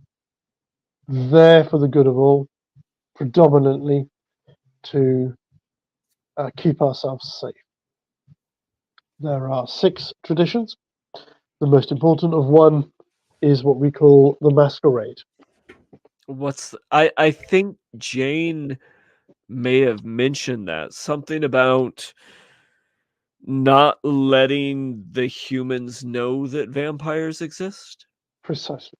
there for the good of all, predominantly to keep ourselves safe. There are 6 traditions. The most important of one is what we call the Masquerade. I think Jane may have mentioned that. Something about not letting the humans know that vampires exist. Precisely.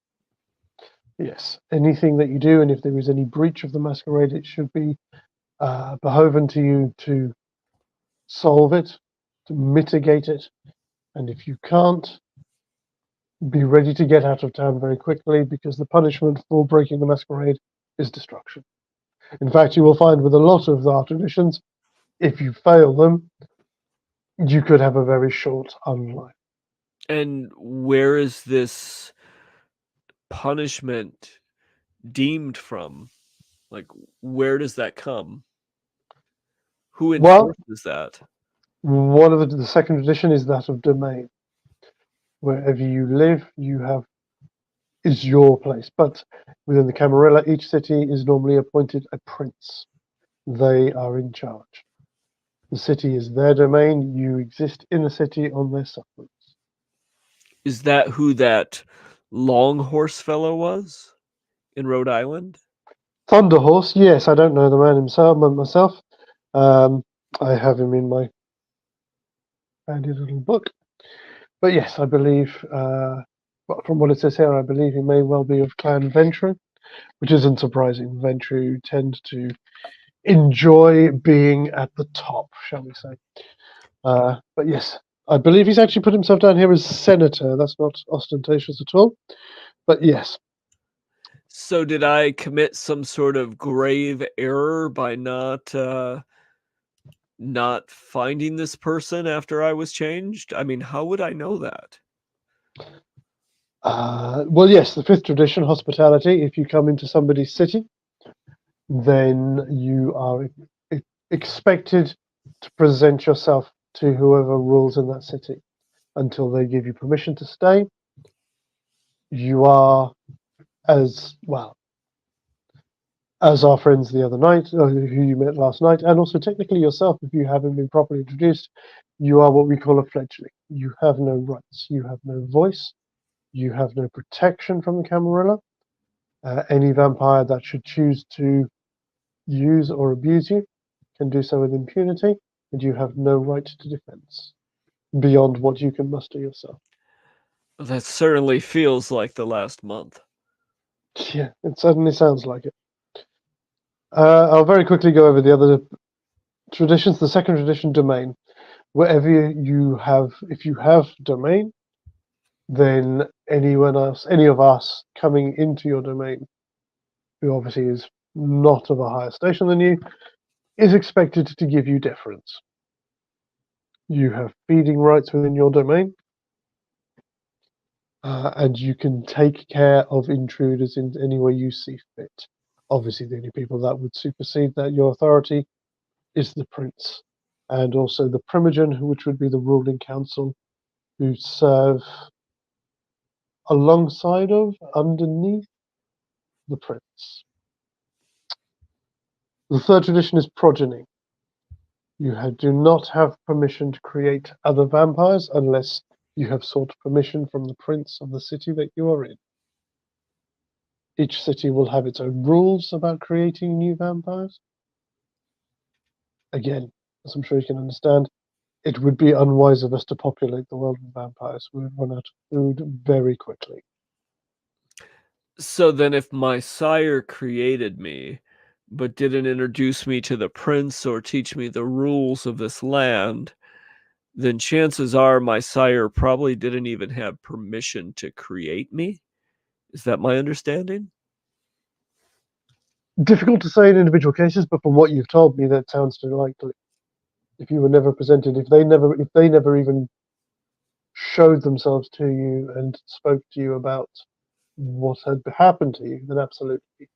Yes. Anything that you do, and if there is any breach of the Masquerade, it should be behoven to you to solve it, to mitigate it, and if you can't, be ready to get out of town very quickly, because the punishment for breaking the Masquerade is destruction. In fact, you will find with a lot of our traditions, if you fail them, you could have a very short unlife. And where is this punishment deemed from? Like, where does that come? Who Well, enforces that? one of the second tradition is that of domain. Wherever you live, you have is your place. But within the Camarilla, each city is normally appointed a prince. They are in charge. The city is their domain. You exist in the city on their sufferance. Is that who that long horse fellow was in Rhode Island? Thunderhorse, yes, I don't know the man himself myself. I have him in my handy little book. But yes, I believe, from what it says here, I believe he may well be of Clan Ventru, which isn't surprising. Ventru tend to enjoy being at the top, shall we say. But yes, I believe he's actually put himself down here as senator. That's not ostentatious at all. But yes. So did I commit some sort of grave error by not finding this person after I was changed? I mean, how would I know that? Well, yes, the fifth tradition, hospitality. If you come into somebody's city, then you are expected to present yourself to whoever rules in that city until they give you permission to stay. You are, as well as our friends the other night, who you met last night, and also technically yourself, if you haven't been properly introduced, you are what we call a fledgling. You have no rights. You have no voice. You have no protection from the Camarilla. Any vampire that should choose to use or abuse you can do so with impunity, and you have no right to defense beyond what you can muster yourself. That certainly feels like the last month. Yeah, it certainly sounds like it. I'll very quickly go over the other traditions. The second tradition, domain. Wherever you have, if you have domain, then anyone else, any of us coming into your domain, who obviously is not of a higher station than you, is expected to give you deference. You have feeding rights within your domain, and you can take care of intruders in any way you see fit. Obviously, the only people that would supersede that your authority is the prince, and also the primogen, which would be the ruling council, who serve alongside of, underneath the prince. The third tradition is progeny. You do not have permission to create other vampires unless you have sought permission from the prince of the city that you are in. Each city will have its own rules about creating new vampires. Again, as I'm sure you can understand, it would be unwise of us to populate the world with vampires. We would run out of food very quickly. So then if my sire created me, but didn't introduce me to the prince or teach me the rules of this land, then chances are my sire probably didn't even have permission to create me. Is that my understanding? Difficult to say in individual cases, but from what you've told me, that sounds too likely. If you were never presented, if they never even showed themselves to you and spoke to you about what had happened to you, then absolutely.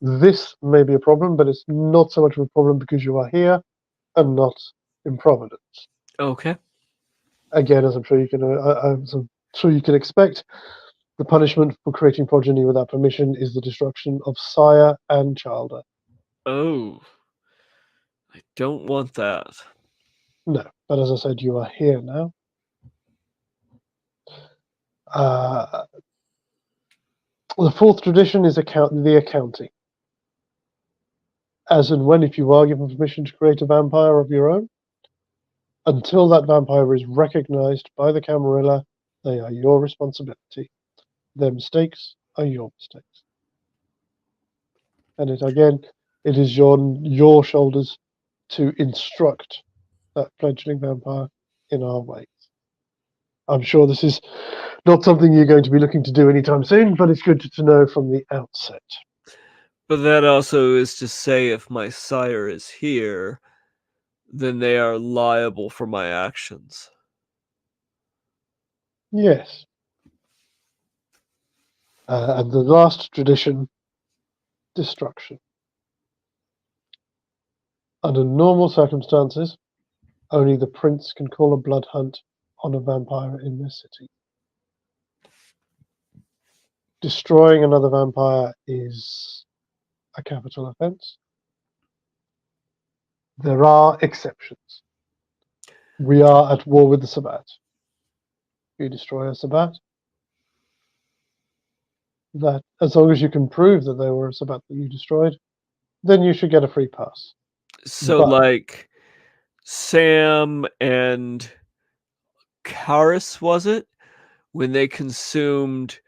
This may be a problem, but it's not so much of a problem because you are here and not in Providence. Okay. Again, as I'm sure you can, I'm sure you can expect, the punishment for creating progeny without permission is the destruction of sire and childer. Oh, I don't want that. No, but as I said, you are here now. The fourth tradition is the accounting. As and when, if you are given permission to create a vampire of your own, until that vampire is recognized by the Camarilla, they are your responsibility. Their mistakes are your mistakes. And it is your shoulders to instruct that fledgling vampire in our ways. I'm sure this is not something you're going to be looking to do anytime soon, but it's good to know from the outset. But that also is to say, if my sire is here, then they are liable for my actions. Yes. And the last tradition, destruction. Under normal circumstances, only the prince can call a blood hunt on a vampire in this city. destroying another vampire is a capital offense. There are exceptions. We are at war with the Sabbat. You destroy a Sabbat, that as long as you can prove that they were a Sabbat that you destroyed, then you should get a free pass. So, But- like, Sam and Karis, was it? When they consumed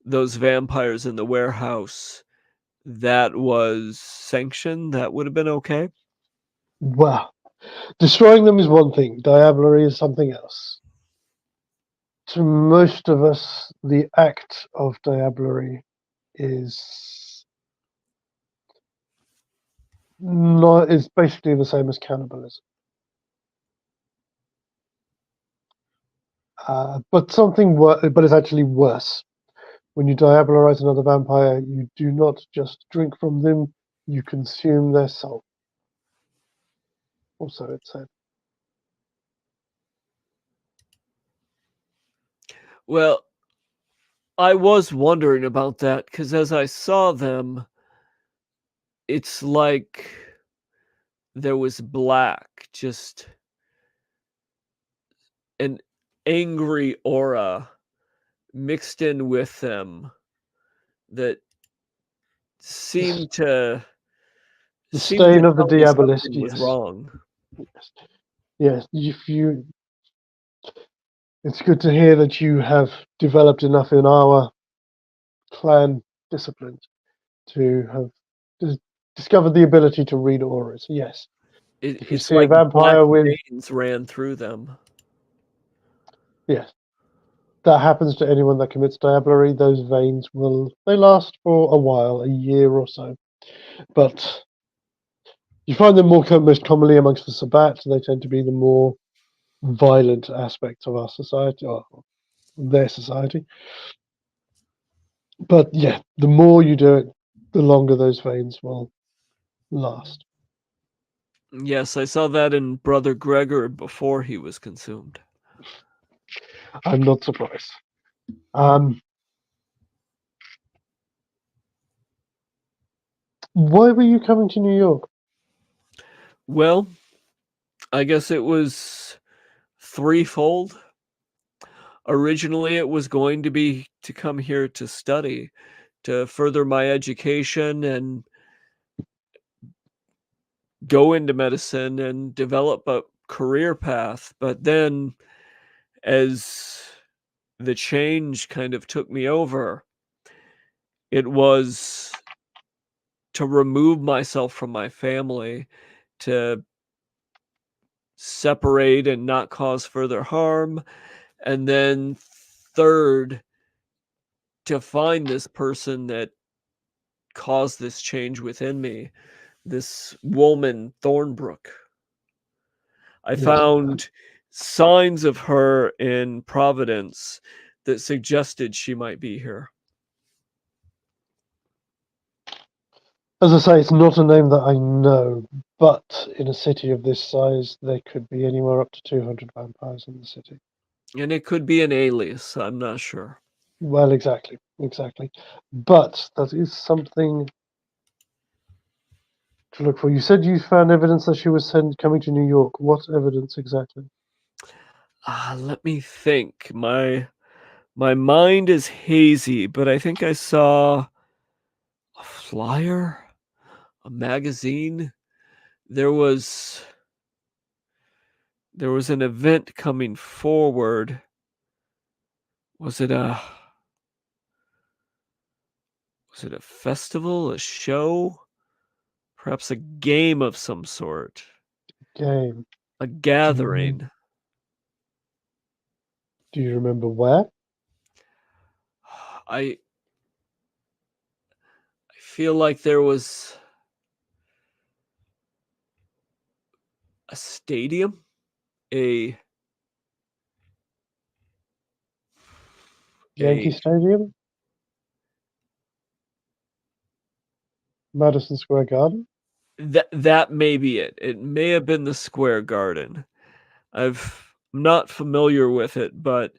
those vampires in the warehouse, that was sanctioned? That would have been okay? Well, destroying them is one thing. Diablerie is something else. To most of us, the act of diablerie is basically the same as cannibalism. But it's actually worse. When you diabolarize another vampire, you do not just drink from them, you consume their soul. Also, it said. Well, I was wondering about that because as I saw them, it's like there was black, just an angry aura mixed in with them that seemed to The seemed to stain of the tell me something Diabolist, was yes. wrong. Yes, it's good to hear that you have developed enough in our clan discipline to have discovered the ability to read auras. Yes. If you It's see a like vampire black with veins ran through them. yes, that happens to anyone that commits diablerie. Those veins they last for a while, a year or so, but you find them most commonly amongst the Sabbat. They tend to be the more violent aspects of our society or their society. But yeah, the more you do it, the longer those veins will last. Yes, I saw that in Brother Gregor before he was consumed. I'm not surprised. Why were you coming to New York? Well, I guess it was threefold. Originally, it was going to be to come here to study, to further my education and go into medicine and develop a career path. But then, as the change kind of took me over, it was to remove myself from my family, to separate and not cause further harm. And then third, to find this person that caused this change within me, this woman, Thornbrook. I Yes. found signs of her in Providence that suggested she might be here. As I say, it's not a name that I know, but in a city of this size, there could be anywhere up to 200 vampires in the city. And it could be an alias, I'm not sure. Well, exactly. But that is something to look for. You said you found evidence that she was coming to New York. What evidence exactly? Let me think. My mind is hazy, but I think I saw a flyer, a magazine. There was an event coming forward. Was it a festival, a show? Perhaps a game of some sort. Game. A gathering. Do you remember where? I feel like there was a stadium, Yankee a Stadium? Madison Square Garden? that may be it. It may have been the Square Garden. I'm not familiar with it, but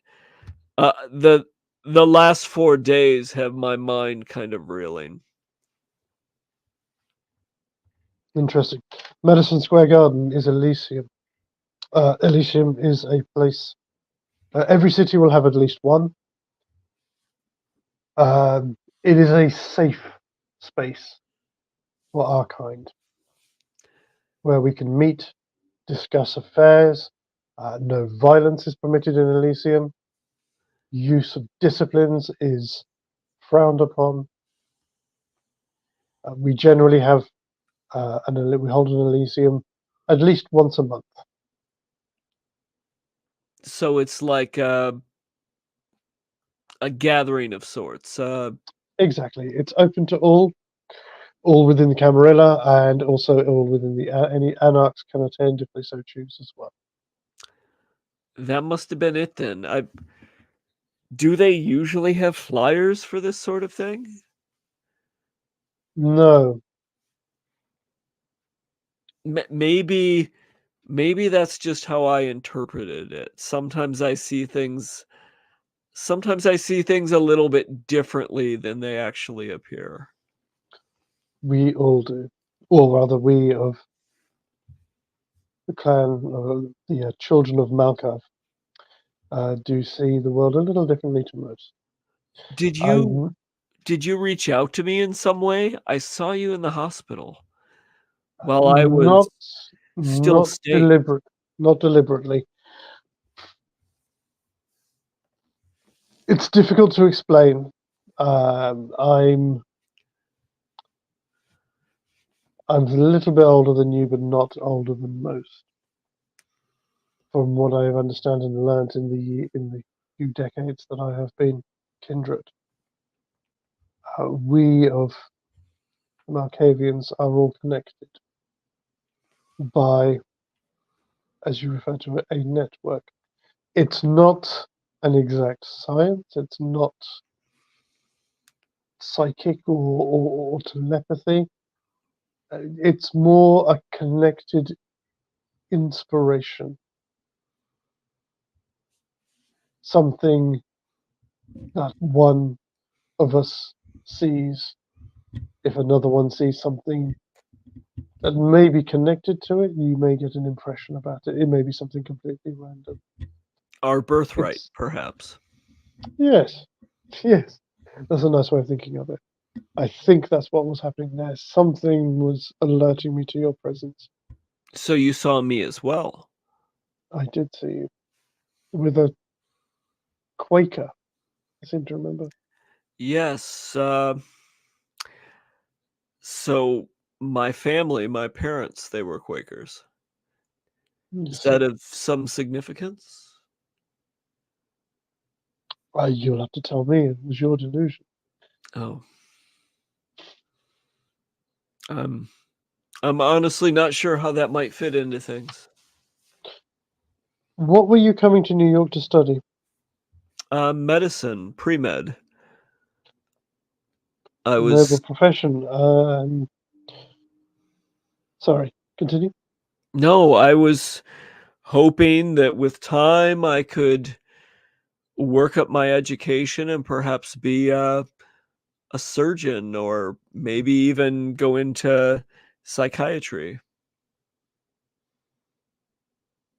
the the last 4 days have my mind kind of reeling. Interesting. Madison Square Garden is Elysium. Elysium is a place. Every city will have at least one. It is a safe space for our kind, where we can meet, discuss affairs. No violence is permitted in Elysium. Use of disciplines is frowned upon. We generally have we hold an Elysium at least once a month. So it's like a gathering of sorts. Exactly, it's open to all within the Camarilla, and also all within the any anarchs can attend if they so choose as well. That must have been it then. Do they usually have flyers for this sort of thing? No, Maybe that's just how I interpreted it. Sometimes I see things a little bit differently than they actually appear. we all do, or rather, we of the clan, the children of Malkav, do see the world a little differently to most. Did I you reach out to me in some way? I saw you in the hospital while I was still not staying. not deliberately. It's difficult to explain. I'm a little bit older than you, but not older than most. From what I have understood and learned in the few decades that I have been kindred, we of Malkavians are all connected by, as you refer to it, a network. It's not an exact science. It's not psychic or telepathy. It's more a connected inspiration. Something that one of us sees. If another one sees something that may be connected to it, you may get an impression about it. It may be something completely random. Our birthright, It's, perhaps. yes, yes. That's a nice way of thinking of it. I think that's what was happening there. Something was alerting me to your presence. So you saw me as well. I did see you with a Quaker. I seem to remember. Yes. So my family, my parents, they were Quakers. Is Yes. that of some significance? You'll have to tell me. It was your delusion. Oh. I'm honestly not sure how that might fit into things. What were you coming to New York to study? Medicine, pre-med. I Noble was profession. Sorry, continue. No, I was hoping that with time I could work up my education and perhaps be a surgeon or maybe even go into psychiatry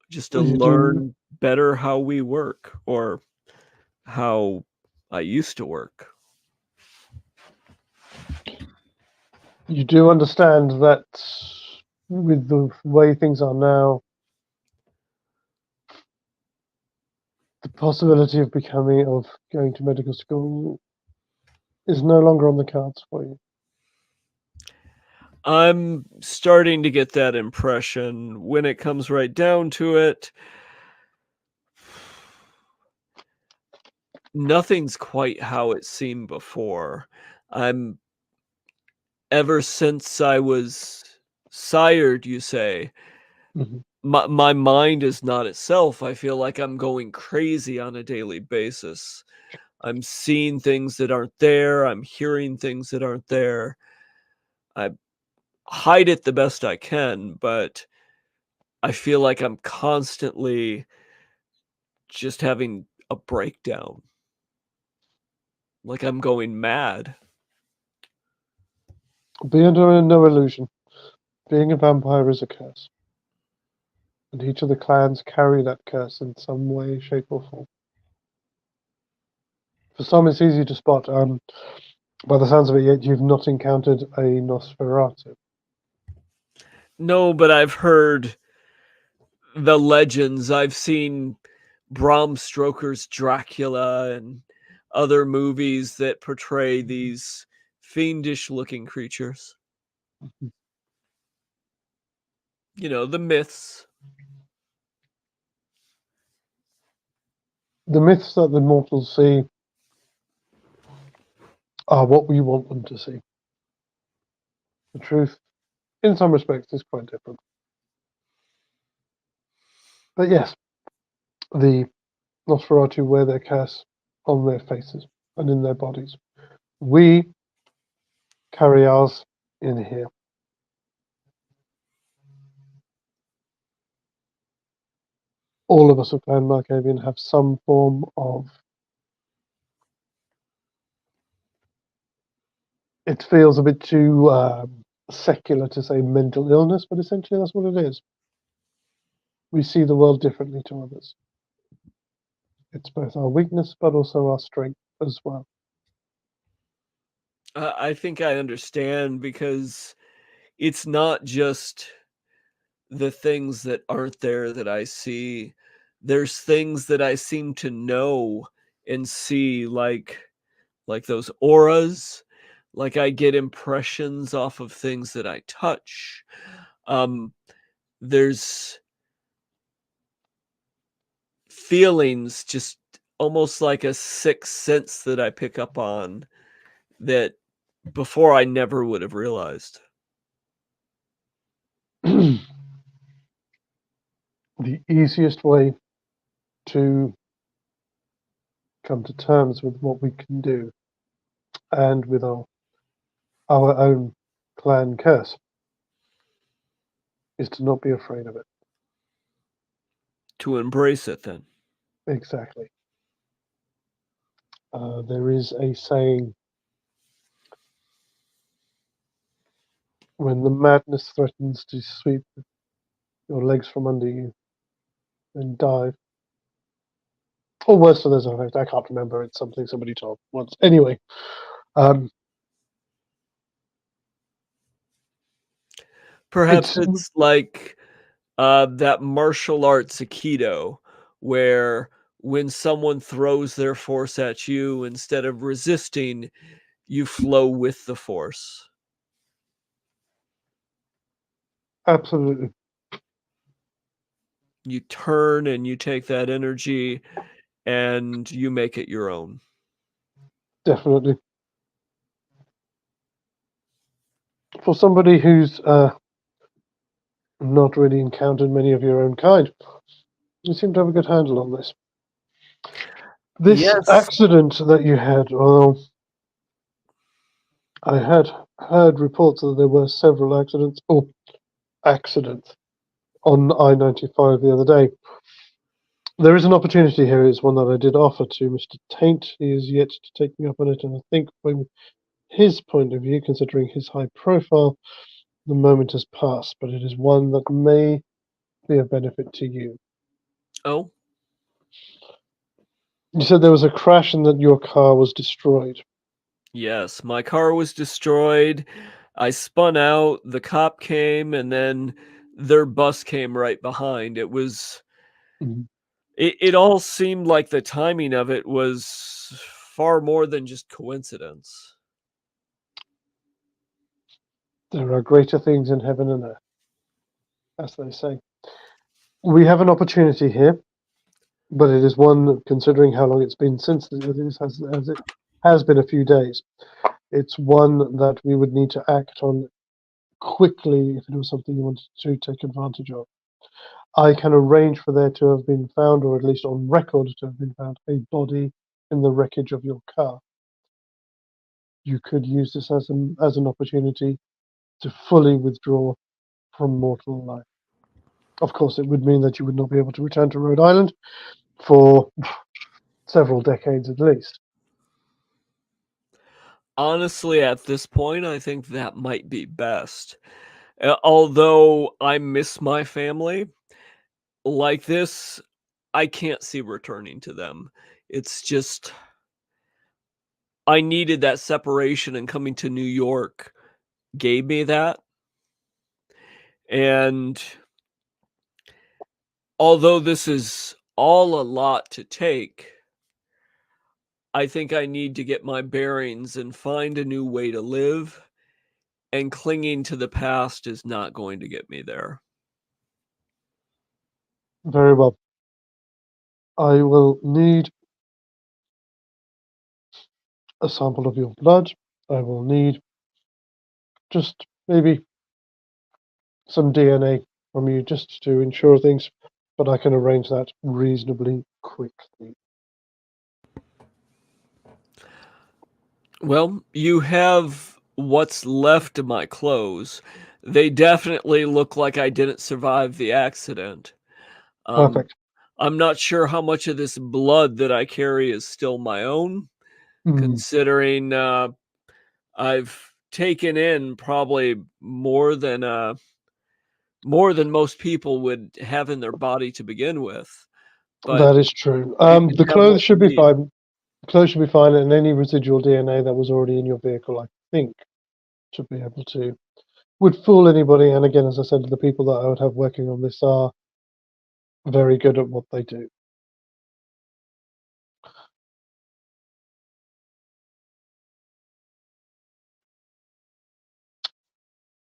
just to You do learn better how we work or how I used to work. you do understand that with the way things are now, the possibility of going to medical school is no longer on the cards for you. I'm starting to get that impression when it comes right down to it. Nothing's quite how it seemed before. I'm Ever since I was sired, you say, Mhm. my mind is not itself. I feel like I'm going crazy on a daily basis. I'm seeing things that aren't there. I'm hearing things that aren't there. I hide it the best I can, but I feel like I'm constantly just having a breakdown. like I'm going mad. Be under no illusion. Being a vampire is a curse. And each of the clans carry that curse in some way, shape, or form. For some, it's easy to spot. By the sounds of it, yet you've not encountered a Nosferatu. No, but I've heard the legends. I've seen Bram Stoker's Dracula and other movies that portray these fiendish-looking creatures. You know, the myths. The myths that the mortals see are what we want them to see. The truth, in some respects, is quite different. But yes, the Nosferatu wear their curse on their faces and in their bodies. We carry ours in here. All of us of Clan Markavian have some form of... It feels a bit too secular to say mental illness, but essentially that's what it is. We see the world differently to others. It's both our weakness, but also our strength as well. I think I understand, because it's not just the things that aren't there that I see. There's things that I seem to know and see, like those auras. Like I get impressions off of things that I touch. There's feelings, just almost like a sixth sense that I pick up on that before I never would have realized. The easiest way to come to terms with what we can do and with our own clan curse is to not be afraid of it. To embrace it, then. Exactly. There is a saying, when the madness threatens to sweep your legs from under you, then dive. Or worse to this effect, I can't remember. It's something somebody told once. Anyway, Perhaps it's like that martial arts Aikido, where when someone throws their force at you, instead of resisting, you flow with the force. absolutely. You turn and you take that energy and you make it your own. Definitely. For somebody who's not really encountered many of your own kind, you seem to have a good handle on this. This Yes. accident that you had, well, I had heard reports that there were several accidents on I-95 the other day. There is an opportunity here. It's one that I did offer to Mr. Taint. He is yet to take me up on it, and I think from his point of view, considering his high profile, the moment has passed, but it is one that may be of benefit to you. Oh, You said there was a crash and that your car was destroyed. yes. My car was destroyed. I spun out. The cop came, and then their bus came right behind. It was... Mhm. It all seemed like the timing of it was far more than just coincidence. There are greater things in heaven and earth, as they say. We have an opportunity here, but it is one, considering how long it's been since as it has been a few days. It's one that we would need to act on quickly if it was something you wanted to take advantage of. I can arrange for there to have been found, or at least on record to have been found, a body in the wreckage of your car. You could use this as an opportunity to fully withdraw from mortal life. Of course, it would mean that you would not be able to return to Rhode Island for several decades at least. Honestly, at this point, I think that might be best. Although I miss my family, like this, I can't see returning to them. It's just I needed that separation, and coming to New York gave me that. And although this is all a lot to take, I think I need to get my bearings and find a new way to live, and clinging to the past is not going to get me there. Very well. I will need a sample of your blood. I will need just maybe some DNA from you just to ensure things, but I can arrange that reasonably quickly. Well, you have what's left of my clothes. They definitely look like I didn't survive the accident. Um, Perfect. I'm not sure how much of this blood that I carry is still my own, Mm, considering I've taken in probably more than most people would have in their body to begin with. But that is true. you can The have what clothes you should be need. fine. The clothes should be fine, and any residual DNA that was already in your vehicle, I think, should be able to would fool anybody. And again, as I said, the people that I would have working on this are very good at what they do.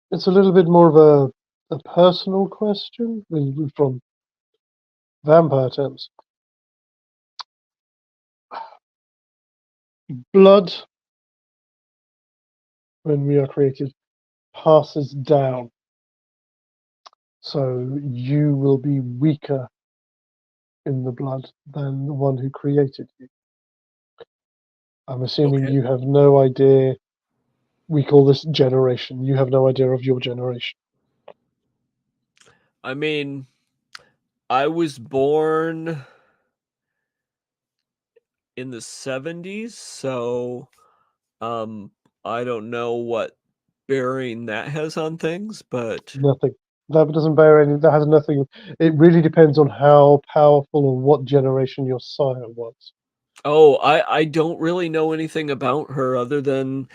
It's a little bit more of a personal question from vampire terms. Blood, when we are created, passes down. So you will be weaker in the blood than the one who created you. I'm assuming Okay. you have no idea. We call this generation. You have no idea of your generation. I mean, I was born in the 70s, so um I don't know what bearing that has on things, but Nothing. That doesn't bear any. That has nothing. It really depends on how powerful or what generation your sire was. I don't really know anything about her other than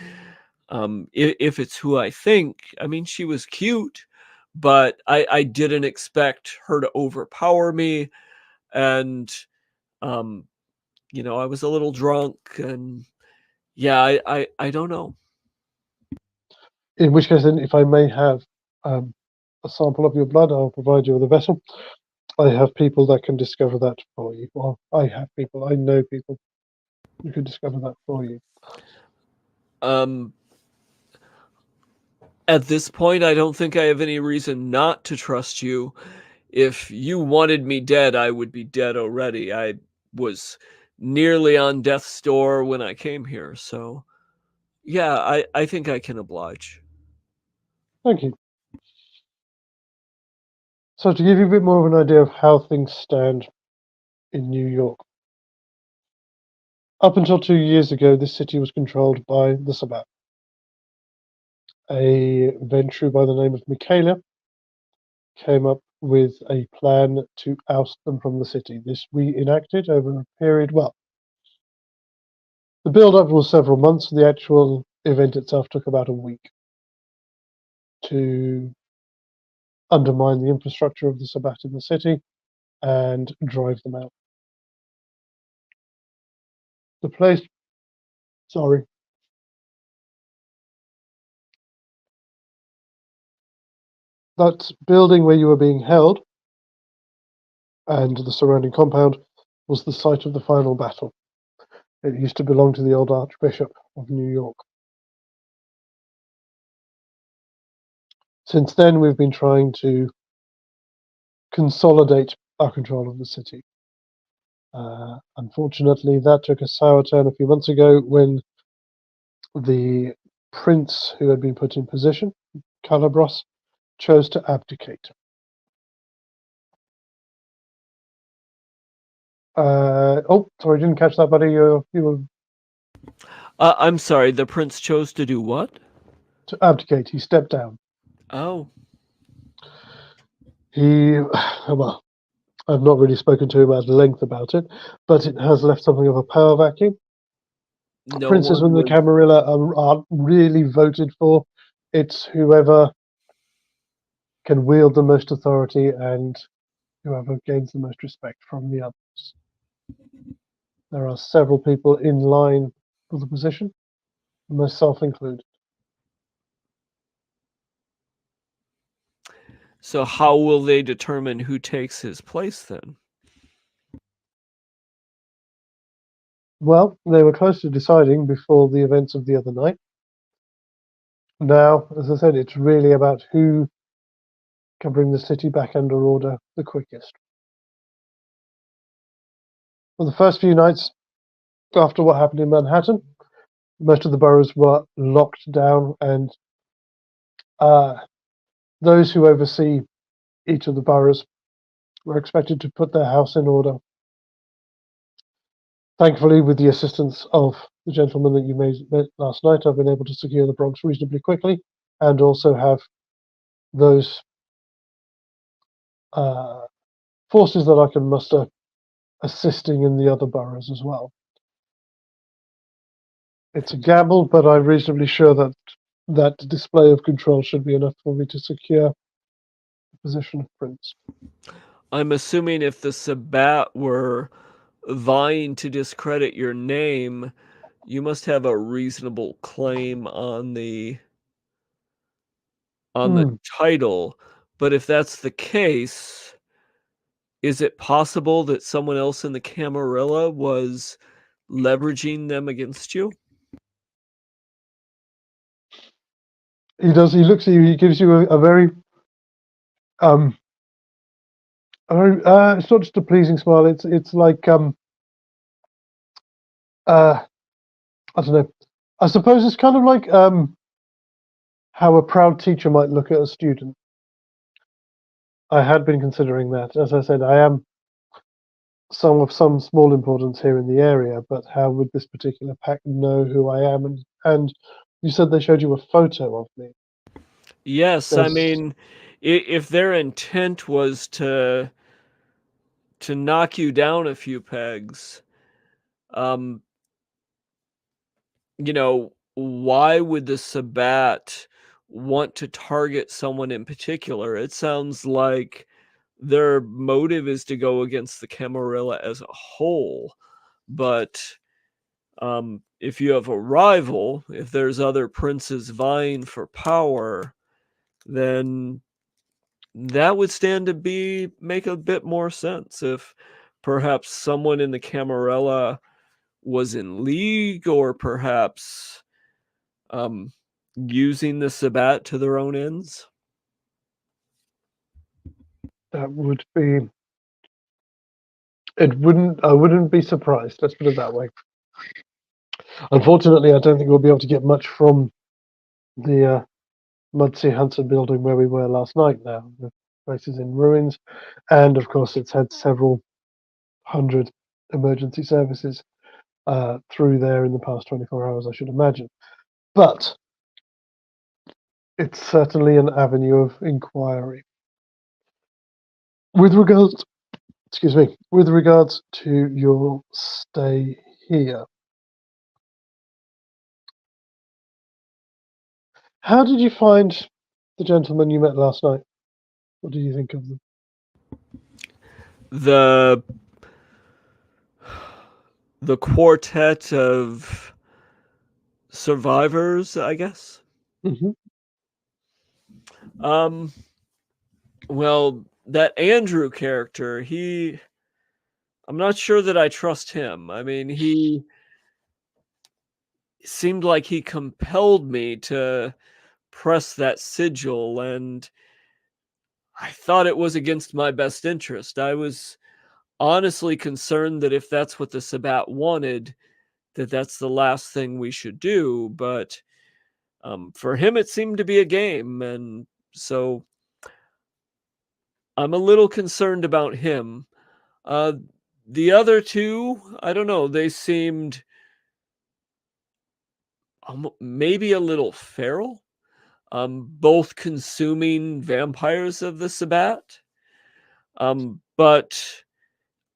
if it's who I think. I mean, she was cute, but I didn't expect her to overpower me, and um I was a little drunk, and yeah, I don't know. In which case, then, if I may have um, a sample of your blood, I'll provide you with a vessel. I have people that can discover that for you. Well, I have people. I know people who can discover that for you. Um at this point, I don't think I have any reason not to trust you. If you wanted me dead, I would be dead already. I was nearly on death's door when I came here, so yeah, I think I can oblige. Thank you. So, to give you a bit more of an idea of how things stand in New York, up until 2 years ago, this city was controlled by the Sabbat. A Ventru by the name of Michaela came up with a plan to oust them from the city. This we enacted over a period, well, the build-up was several months. The actual event itself took about a week to undermine the infrastructure of the Sabbat in the city and drive them out. The place, sorry, that building where you were being held and the surrounding compound was the site of the final battle. It used to belong to the old Archbishop of New York. Since then, we've been trying to consolidate our control of the city. Unfortunately, that took a sour turn a few months ago when the prince who had been put in position, Calabros, chose to abdicate. Oh, sorry, didn't catch that, buddy. You were I'm sorry, the prince chose to do what? To abdicate, he stepped down. Oh, He, well, I've not really spoken to him at length about it, but it has left something of a power vacuum. no Princes one within the was. Camarilla aren't really voted for. It's whoever can wield the most authority and whoever gains the most respect from the others. There are several people in line for the position, myself included. So how will they determine who takes his place then? Well, they were close to deciding before the events of the other night. Now, as I said, it's really about who can bring the city back under order the quickest. For the first few nights after what happened in Manhattan, most of the boroughs were locked down, and those who oversee each of the boroughs were expected to put their house in order. Thankfully, with the assistance of the gentleman that you met last night, I've been able to secure the Bronx reasonably quickly, and also have those forces that I can muster assisting in the other boroughs as well. It's a gamble, but I'm reasonably sure that that display of control should be enough for me to secure the position of prince. I'm assuming if the Sabbat were vying to discredit your name, you must have a reasonable claim on the Hmm. title. But if that's the case, is it possible that someone else in the Camarilla was leveraging them against you? He does. He looks at you. He gives you a very it's not just a pleasing smile. It's like I don't know. I suppose it's kind of like how a proud teacher might look at a student. I had been considering that. As I said, I am some small importance here in the area, but how would this particular pack know who I am? And you said they showed you a photo of me. Yes, I There's mean, if their intent was to knock you down a few pegs, um, why would the Sabbat want to target someone in particular? It sounds like their motive is to go against the Camarilla as a whole. But if you have a rival, if there's other princes vying for power, then that would stand to make a bit more sense if perhaps someone in the Camarilla was in league, or perhaps um, using the Sabbat to their own ends. that would be. It wouldn't. I wouldn't be surprised. Let's put it that way. Unfortunately, I don't think we'll be able to get much from the Mudsey Hunter building where we were last night now. The place is in ruins, and of course it's had several hundred emergency services through there in the past 24 hours, I should imagine. But it's certainly an avenue of inquiry. With regards, with regards to your stay here, how did you find the gentleman you met last night? What did you think of them? The quartet of survivors, I guess. Mm-hmm. Well, that Andrew character, I'm not sure that I trust him. I mean, he seemed like he compelled me to press that sigil, and I thought it was against my best interest. I was honestly concerned that if that's what the Sabbat wanted, that's the last thing we should do. But for him, it seemed to be a game, and so I'm a little concerned about him. The other two, I don't know. They seemed maybe a little feral, both consuming vampires of the Sabbat. But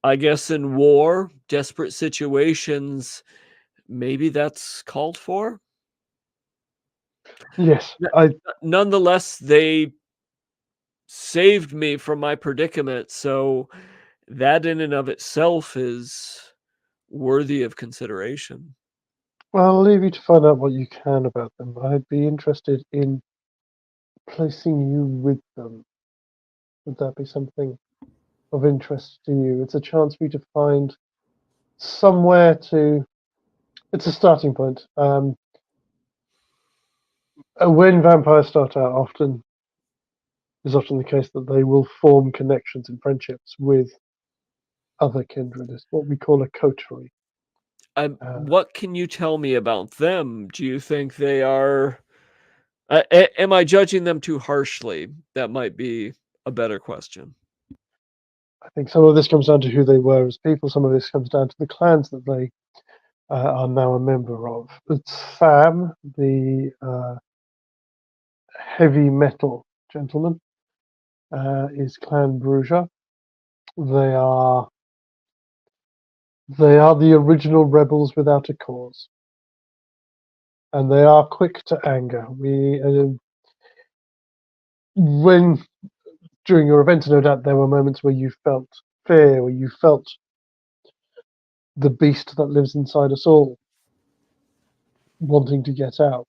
I guess in war, desperate situations, maybe that's called for. Yes, Nonetheless, they saved me from my predicament, so that in and of itself is worthy of consideration. well, I'll leave you to find out what you can about them. I'd be interested in placing you with them. Would that be something of interest to you? It's a chance for you to find somewhere to. It's a starting point. When vampires start out, often is often the case that they will form connections and friendships with other kindred. It's what we call a coterie. What can you tell me about them? Do you think they are? Am I judging them too harshly? That might be a better question. I think some of this comes down to who they were as people. Some of this comes down to the clans that they are now a member of. It's Sam, the heavy metal gentleman, is Clan Bruja. They are the original rebels without a cause, and they are quick to anger. When during your events, no doubt there were moments where you felt fear, where you felt the beast that lives inside us all wanting to get out.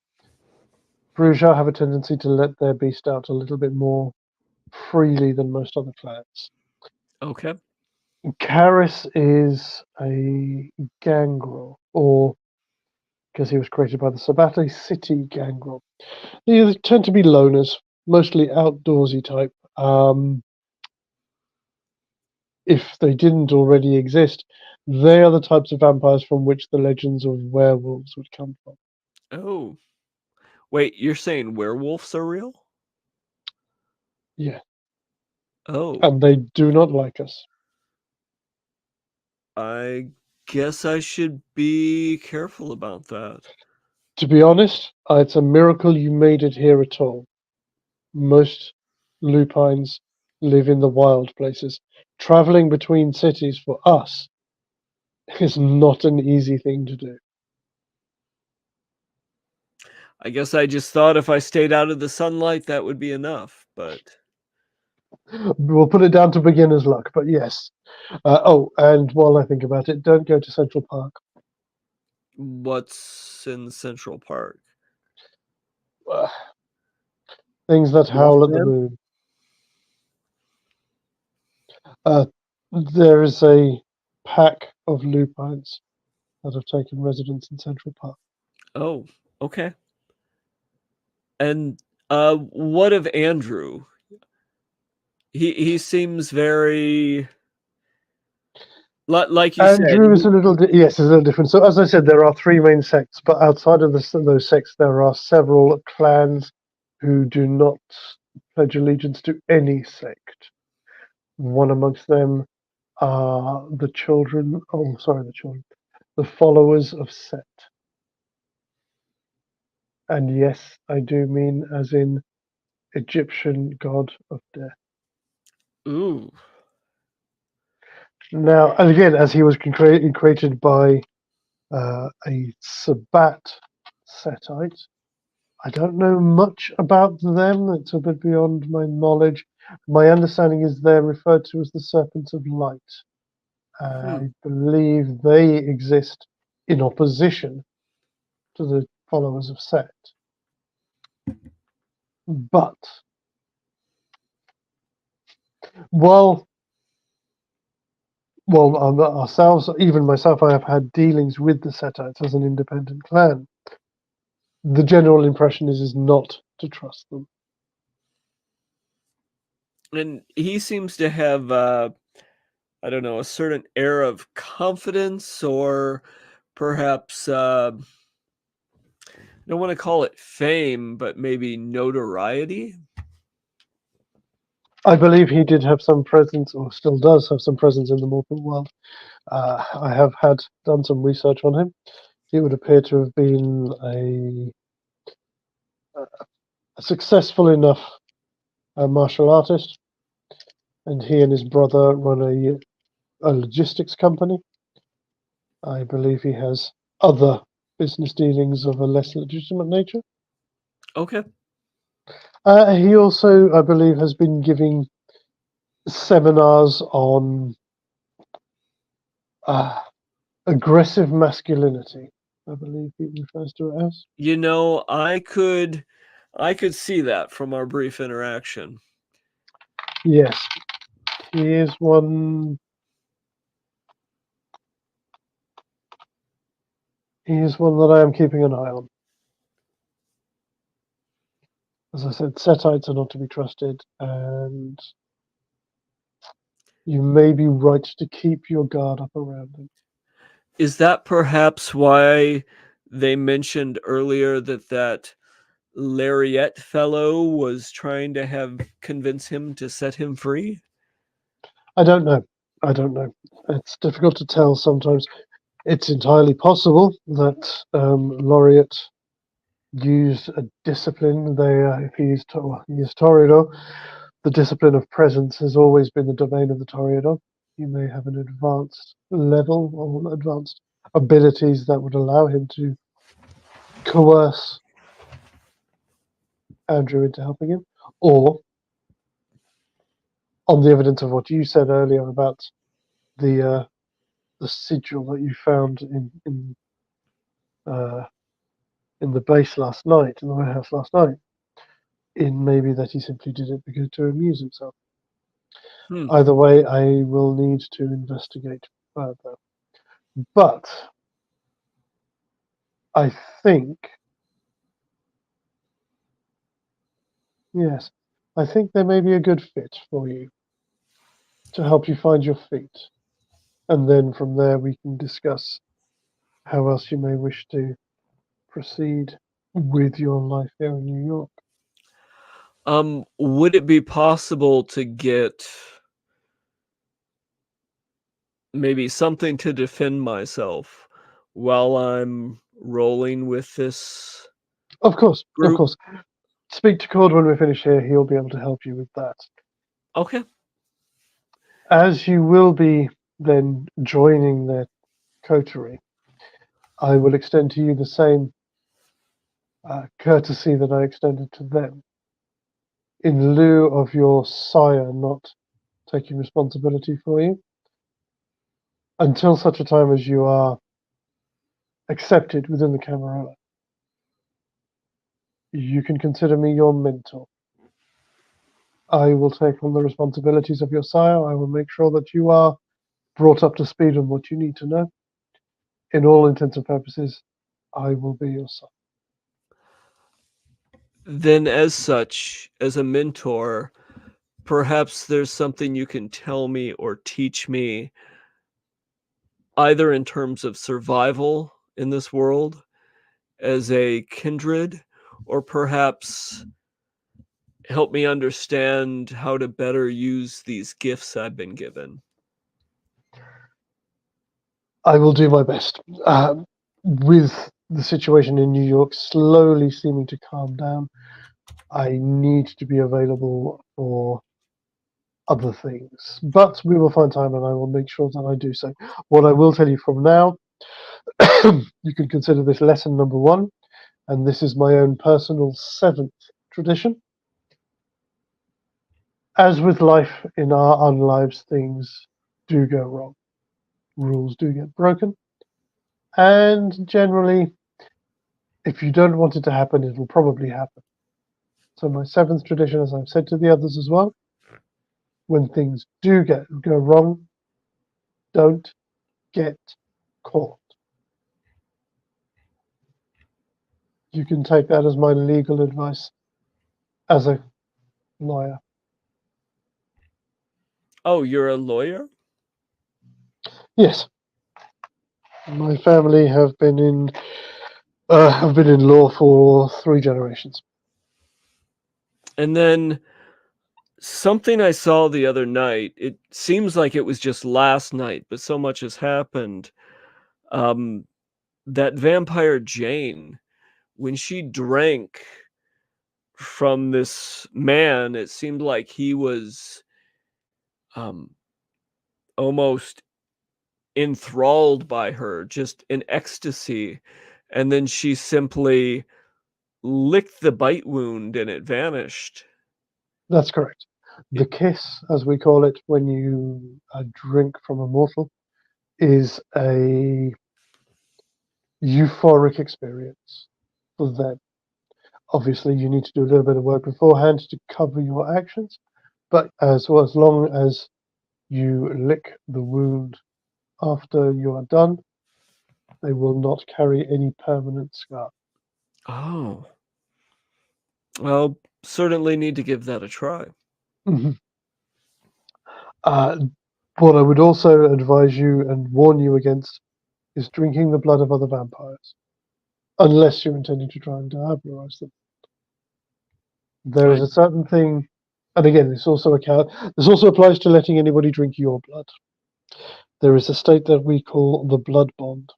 Bruja have a tendency to let their beast out a little bit more freely than most other clans. Okay. Karis is a gangrel, or because he was created by the Sabbat, a city gangrel. They tend to be loners, mostly outdoorsy type. If they didn't already exist, they are the types of vampires from which the legends of werewolves would come from. Oh, wait, you're saying werewolves are real? Yeah, Oh, and they do not like us. I guess I should be careful about that. To be honest, it's a miracle you made it here at all. Most lupines live in the wild places. Traveling between cities for us is not an easy thing to do. I guess I just thought if I stayed out of the sunlight, that would be enough, but We'll put it down to beginner's luck, but yes. And while I think about it, don't go to Central Park. what's in Central Park? Uh, Things that howl at the Wolfman? moon. There is a pack of lupines that have taken residence in Central Park. Oh, okay. And what of Andrew? He seems very like you said. Andrew is a little, yes, it's a little different. So, as I said, there are three main sects, but outside of those sects, there are several clans who do not pledge allegiance to any sect. One amongst them are the children. Oh, sorry, the followers of Set. And yes, I do mean as in Egyptian god of death. Ooh. Now, and again, as he was created by a Sabbat Setite, I don't know much about them. It's a bit beyond my knowledge. My understanding is they're referred to as the Serpents of Light. I believe they exist in opposition to the followers of Set. But while ourselves, even myself, I have had dealings with the Setites as an independent clan. The general impression is not to trust them. And he seems to have I don't know, a certain air of confidence, or perhaps I don't want to call it fame, but maybe notoriety. I believe he did have some presence, or still does have some presence in the mortal world. I have done some research on him. He would appear to have been a successful enough martial artist, and he and his brother run a logistics company. I believe he has other business dealings of a less legitimate nature. Okay. He also, I believe, has been giving seminars on aggressive masculinity. I believe he refers to it as. You know, I could see that from our brief interaction. Yes, he is one. He is one that I am keeping an eye on. As I said, Setites are not to be trusted, and you may be right to keep your guard up around him. Is that perhaps why they mentioned earlier that Lariat fellow was trying to convince him to set him free? I don't know. I don't know. It's difficult to tell sometimes. It's entirely possible that Laureate used a discipline. If he is Toreador, the discipline of presence has always been the domain of the Toreador. You may have an advanced level or advanced abilities that would allow him to coerce Andrew into helping him, or on the evidence of what you said earlier about the sigil that you found in the base last night, in the warehouse last night, in maybe that he simply did it because to amuse himself. Either way, I will need to investigate further. But I think, yes, I think there may be a good fit for you to help you find your feet. And then from there we can discuss how else you may wish to proceed with your life here in New York. Would it be possible to get maybe something to defend myself while I'm rolling with this Of course, group? of course. Speak to Cord when we finish here. He'll be able to help you with that. Okay. As you will be then joining their coterie, I will extend to you the same courtesy that I extended to them. In lieu of your sire not taking responsibility for you, until such a time as you are accepted within the Camarilla, you can consider me your mentor. I will take on the responsibilities of your sire. I will make sure that you are brought up to speed on what you need to know. In all intents and purposes, I will be your son. Then, as such, as a mentor, perhaps there's something you can tell me or teach me, either in terms of survival in this world as a kindred, or perhaps help me understand how to better use these gifts I've been given. I will do my best. With the situation in New York slowly seeming to calm down, I need to be available for other things. But we will find time and I will make sure that I do so. What I will tell you from now, you can consider this lesson number 1, and this is my own personal 7th tradition. As with life in our unlives, things do go wrong. Rules do get broken. And generally, if you don't want it to happen, it will probably happen. So my 7th tradition, as I've said to the others as well, when things do go wrong, don't get caught. You can take that as my legal advice as a lawyer. Oh, you're a lawyer? Yes. My family have been in law for 3 generations. And then something I saw the other night, it seems like it was just last night, but so much has happened. that vampire Jane, when she drank from this man, it seemed like he was almost enthralled by her, just in ecstasy, and then she simply licked the bite wound and it vanished. That's correct. The kiss, as we call it, when you drink from a mortal, is a euphoric experience for them. Obviously, you need to do a little bit of work beforehand to cover your actions, but as long as you lick the wound after you are done, they will not carry any permanent scar. Oh. Well, certainly need to give that a try. Mhm. What I would also advise you and warn you against is drinking the blood of other vampires, unless you're intending to try and diabolise them. There is a certain thing, and again, this also applies to letting anybody drink your blood. There is a state that we call the blood bond.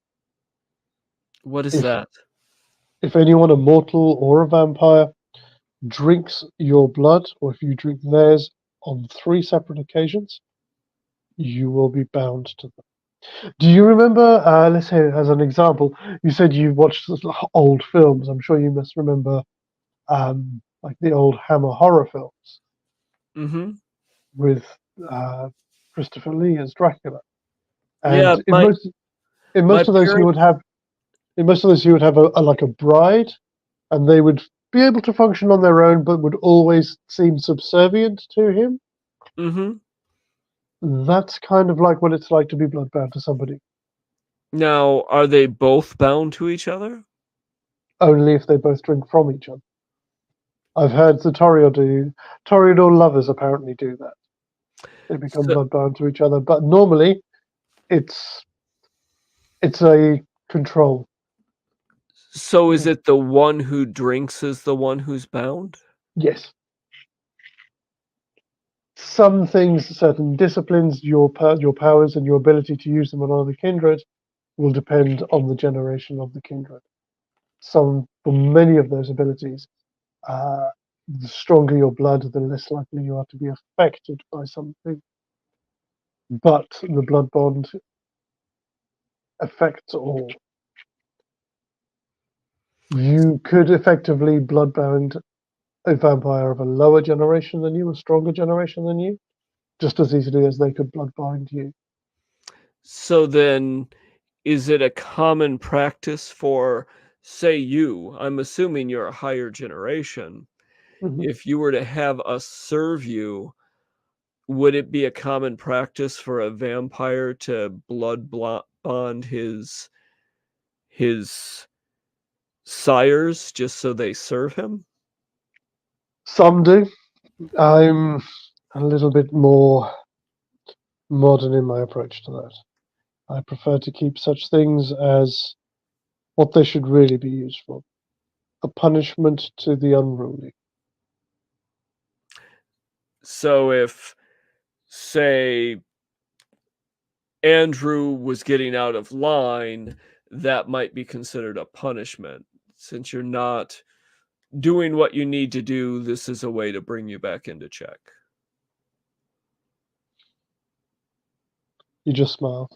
What is If that? if anyone, a mortal or a vampire, drinks your blood, or if you drink theirs on 3 separate occasions, you will be bound to them. Do you remember, let's say as an example, you said you watched old films. I'm sure you must remember like the old Hammer horror films Mm-hmm. with Christopher Lee as Dracula. Yeah, And in my most of those, he would have a like a bride, and they would be able to function on their own, but would always seem subservient to him. Mm-hmm. That's kind of like what it's like to be bloodbound to somebody. Now, are they both bound to each other? Only if they both drink from each other. I've heard the Toreador lovers apparently do that. They become So, bloodbound to each other, but normally it's a control. so is it the one who drinks is the one who's bound? Yes. Some things, certain disciplines, your powers and your ability to use them on other kindred will depend on the generation of the kindred. For many of those abilities, the stronger your blood, the less likely you are to be affected by something. But the blood bond affects all. You could effectively bloodbound a vampire of a lower generation than you, a stronger generation than you, just as easily as they could bloodbind you. So then, is it a common practice for, say, I'm assuming you're a higher generation, Mhm. if you were to have us serve you, would it be a common practice for a vampire to bond his sires just so they serve him? Some do. I'm a little bit more modern in my approach to that. I prefer to keep such things as what they should really be used for, a punishment to the unruly. So if, say, Andrew was getting out of line, that might be considered a punishment. Since you're not doing what you need to do, this is a way to bring you back into check. You just smile.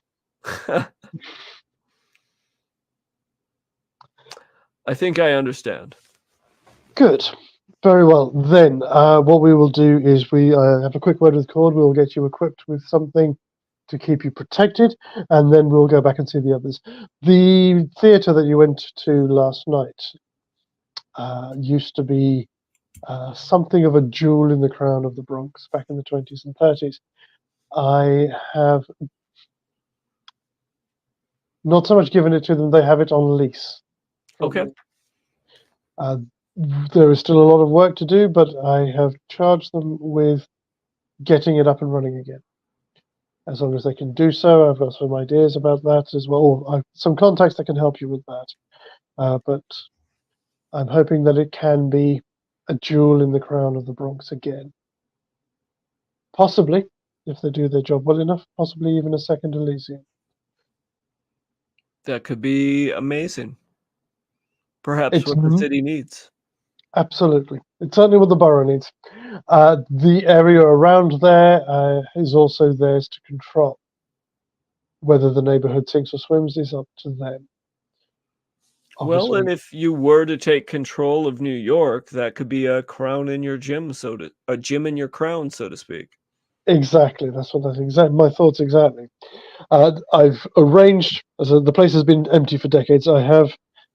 I think I understand. Good. Very well. Then what we will do is we have a quick word with Cord. We'll get you equipped with something to keep you protected, and then we'll go back and see the others. The theatre that you went to last night used to be something of a jewel in the crown of the Bronx back in the 20s and 30s. I have not so much given it to them, they have it on lease. Okay. There is still a lot of work to do, but I have charged them with getting it up and running again. As long as they can do so, I've got some ideas about that as well. I've some contacts that can help you with that. But I'm hoping that it can be a jewel in the crown of the Bronx again. Possibly, if they do their job well enough, possibly even a second Elysium. That could be amazing. Perhaps It's what the city needs. absolutely, it's certainly what the borough needs. The area around there is also theirs to control. Whether the neighborhood sinks or swims is up to them. Well, Obviously, and if you were to take control of New York, that could be a crown in your gym, a gym in your crown, so to speak. exactly. That's exactly my thoughts. Exactly. I've arranged. So the place has been empty for decades. I have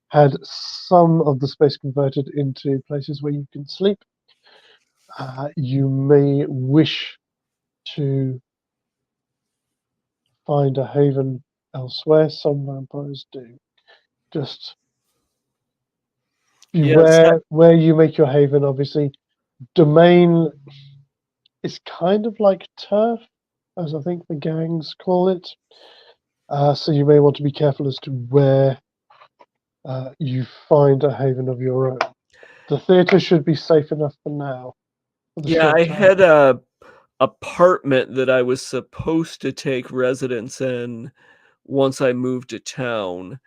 had some of the space converted into places where you can sleep. You may wish to find a haven elsewhere. Some vampires do. Just Yes, beware where you make your haven. Obviously, domain is kind of like turf, as I think the gangs call it. So you may want to be careful as to where you find a haven of your own. The theatre should be safe enough for now. For the yeah, short I term. had a apartment that I was supposed to take residence in once I moved to town.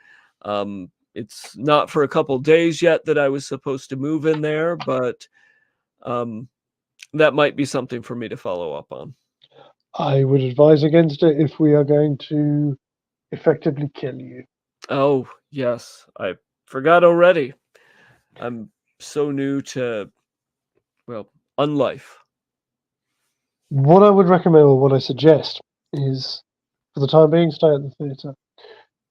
It's not for a couple days yet that I was supposed to move in there, but um, that might be something for me to follow up on. I would advise against it if we are going to effectively kill you. Oh, yes, I forgot already. I'm so new to, well, unlife. What I would recommend, or what I suggest, is for the time being, stay at the theatre.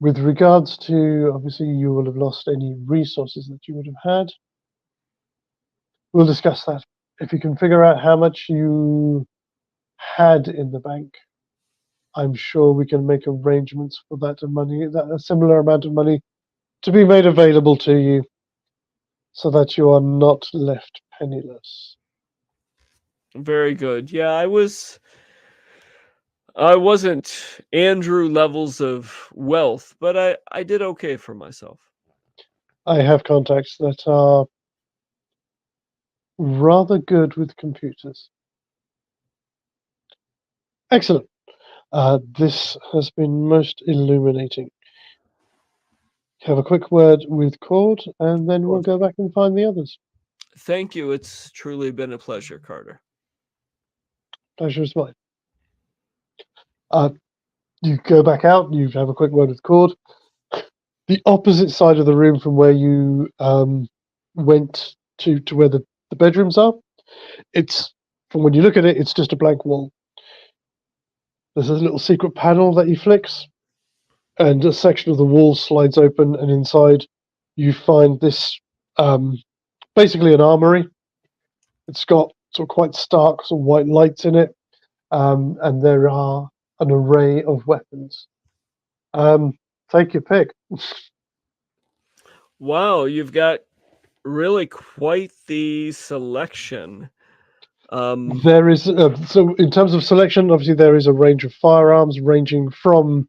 With regards to, obviously, you will have lost any resources that you would have had. We'll discuss that. If you can figure out how much you had in the bank, I'm sure we can make arrangements for that money, that a similar amount of money, to be made available to you, so that you are not left penniless. Very good. Yeah, I wasn't Andrew levels of wealth, but I did okay for myself. I have contacts that are rather good with computers. Excellent. This has been most illuminating. Have a quick word with Cord, and then we'll go back and find the others. Thank you. It's truly been a pleasure, Carter. Pleasure is mine. You go back out, you have a quick word with Cord. The opposite side of the room from where you went to where the bedrooms are, it's, from when you look at it, it's just a blank wall. There's a little secret panel that he flicks, and a section of the wall slides open, and inside you find this basically an armory. It's got sort of quite stark sort of white lights in it, and there are an array of weapons. Take your pick. Wow, you've got really quite the selection. There is so in terms of selection, obviously there is a range of firearms ranging from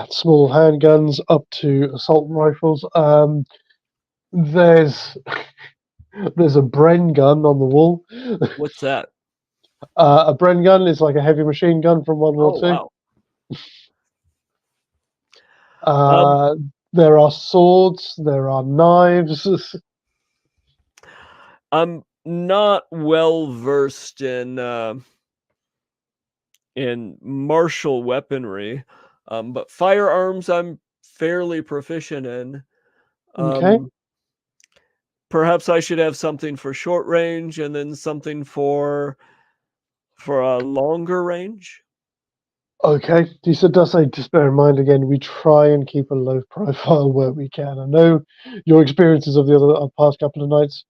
small handguns up to assault rifles. There's there's a Bren gun on the wall. What's that? A Bren gun is like a heavy machine gun from World War Oh, II. wow. There are swords. There are knives. I'm not well versed in martial weaponry, but firearms I'm fairly proficient in. Okay. Perhaps I should have something for short range and then something for a longer range. Okay. He said, does say, just bear in mind again, we try and keep a low profile where we can. I know your experiences of the other past couple of nights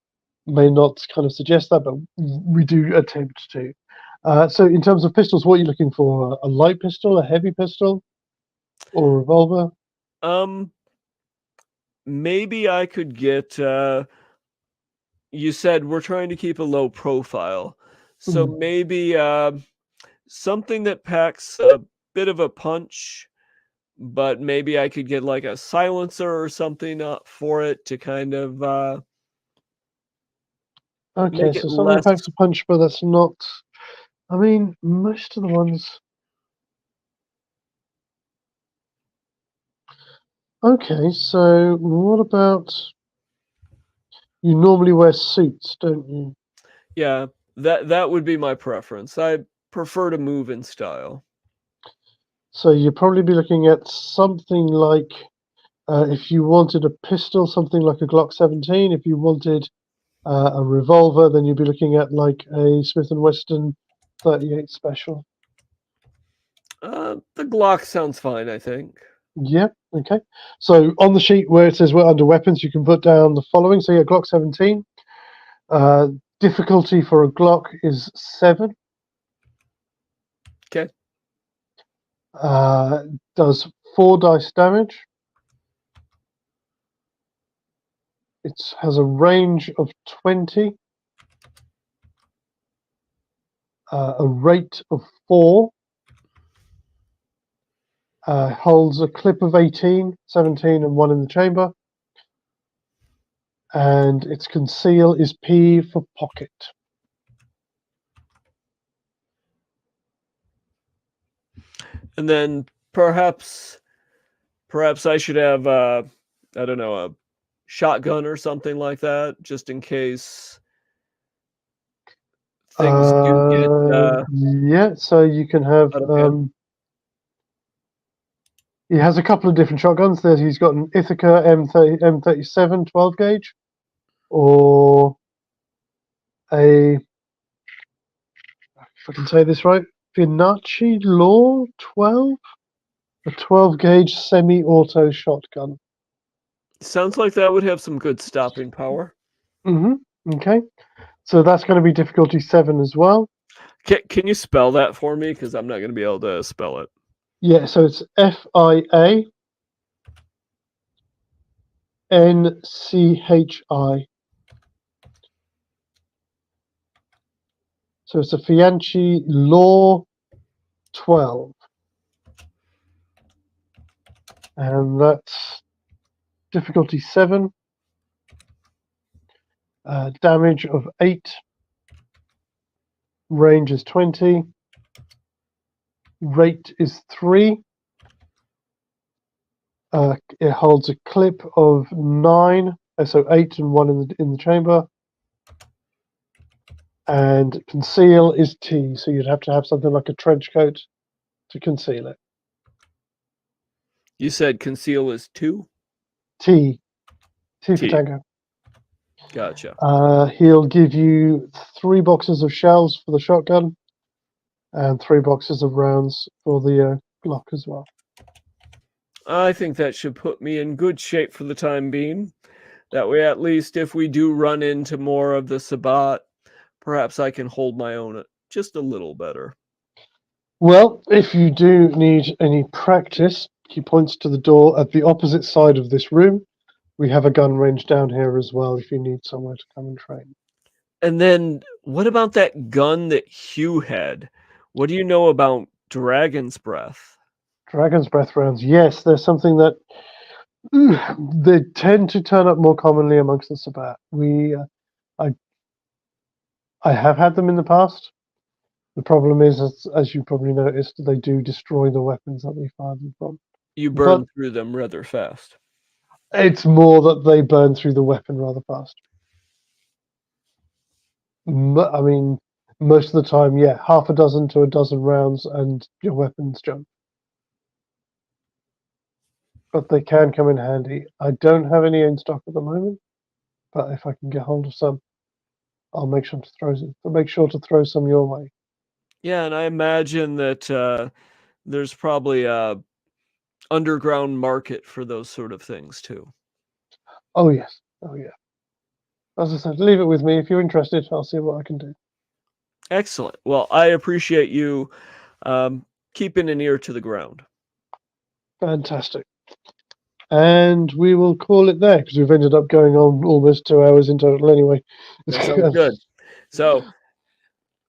may not kind of suggest that, but we do attempt to. So in terms of pistols, what are you looking for? A light pistol, a heavy pistol, or a revolver? Maybe I could get you said we're trying to keep a low profile. So maybe something that packs a bit of a punch, but maybe I could get like a silencer or something for it to kind of Okay, make so it something less. that packs a punch, but that's not. I mean, most of the ones. Okay, so what about you normally wear suits, don't you? Yeah, that would be my preference. I prefer to move in style. So you'd probably be looking at something like if you wanted a pistol, something like a Glock 17. If you wanted a revolver, then you'd be looking at like a Smith & Wesson 38 Special. The Glock sounds fine, I think. Yeah, okay. So on the sheet where it says we're under weapons, you can put down the following. So yeah, Glock 17. Difficulty for a Glock is 7. Okay. Does 4 dice damage. It has a range of 20. A rate of 4. Holds a clip of 18, 17, and 1 in the chamber. And its conceal is P for pocket. And then perhaps I should have I don't know, a shotgun or something like that, just in case things do get Yeah, so you can have out of hand. he has a couple of different shotguns. He's got an Ithaca M37 12 gauge, or a, if I can say this right, Finacci Law 12, a 12 gauge semi-auto shotgun. Sounds like that would have some good stopping power. Okay, so that's going to be difficulty 7 as well. Can you spell that for me? Because I'm not going to be able to spell it. Yeah, so it's FIANCHI. So it's a Fianchi Law 12. And that's difficulty 7. Damage of 8. Range is 20. Rate is 3. It holds a clip of 9, so 8 and 1 in the chamber. And conceal is T, so you'd have to have something like a trench coat to conceal it. You said conceal is 2? T for T. tango. Gotcha. He'll give you 3 boxes of shells for the shotgun and 3 boxes of rounds for the Glock as well. I think that should put me in good shape for the time being. That way, at least if we do run into more of the Sabbat, perhaps I can hold my own just a little better. Well, if you do need any practice, he points to the door at the opposite side of this room. We have a gun range down here as well if you need somewhere to come and train. And then what about that gun that Hugh had? What do you know about Dragon's Breath? Dragon's Breath rounds, yes, there's something that they tend to turn up more commonly amongst the Sabbat. I have had them in the past. The problem is, as you probably noticed, they do destroy the weapons that we fire them from. You burn through them rather fast. It's more that they burn through the weapon rather fast. I mean, most of the time, yeah, half a dozen to a dozen rounds and your weapons jump. But they can come in handy. I don't have any in stock at the moment, but if I can get hold of some, I'll make sure to throw some your way. Yeah, and I imagine that there's probably a underground market for those sort of things too. Oh yes, oh yeah. As I said, leave it with me. If you're interested, I'll see what I can do. Excellent. Well, I appreciate you keeping an ear to the ground. Fantastic. And we will call it there because we've ended up going on almost 2 hours in total anyway. That sounds good. So,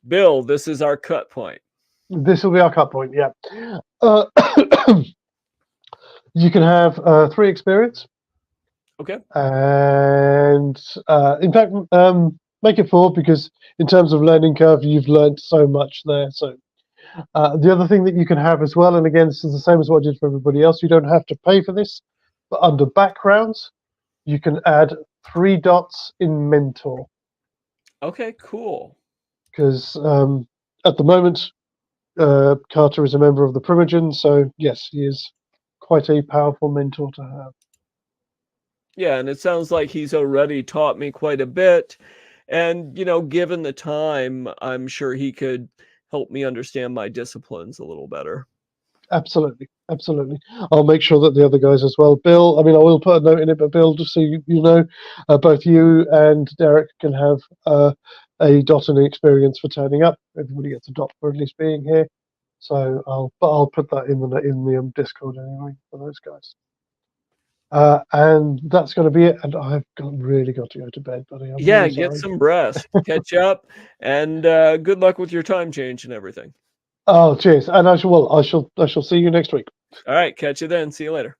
Bill, this is our cut point. This will be our cut point, yeah. You can have 3 experience. Okay. And in fact, make it 4 because in terms of learning curve, you've learned so much there. So the other thing that you can have as well, and again, this is the same as what I did for everybody else, you don't have to pay for this. But under backgrounds, you can add 3 dots in mentor, Okay, cool. because at the moment Carter is a member of the Primogen, so yes, he is quite a powerful mentor to have. Yeah, and it sounds like he's already taught me quite a bit. And, given the time, I'm sure he could help me understand my disciplines a little better. Absolutely, absolutely. I'll make sure that the other guys as well. Bill, I mean, I will put a note in it, but Bill, just so you know, both you and Derek can have a dot in the experience for turning up. Everybody gets a dot for at least being here. So I'll put that in the Discord anyway for those guys. And that's going to be it. And I've really got to go to bed, buddy. I'm Yeah, really get sorry. some rest, catch up, and good luck with your time change and everything. Oh, cheers. And I shall see you next week. All right, catch you then. See you later.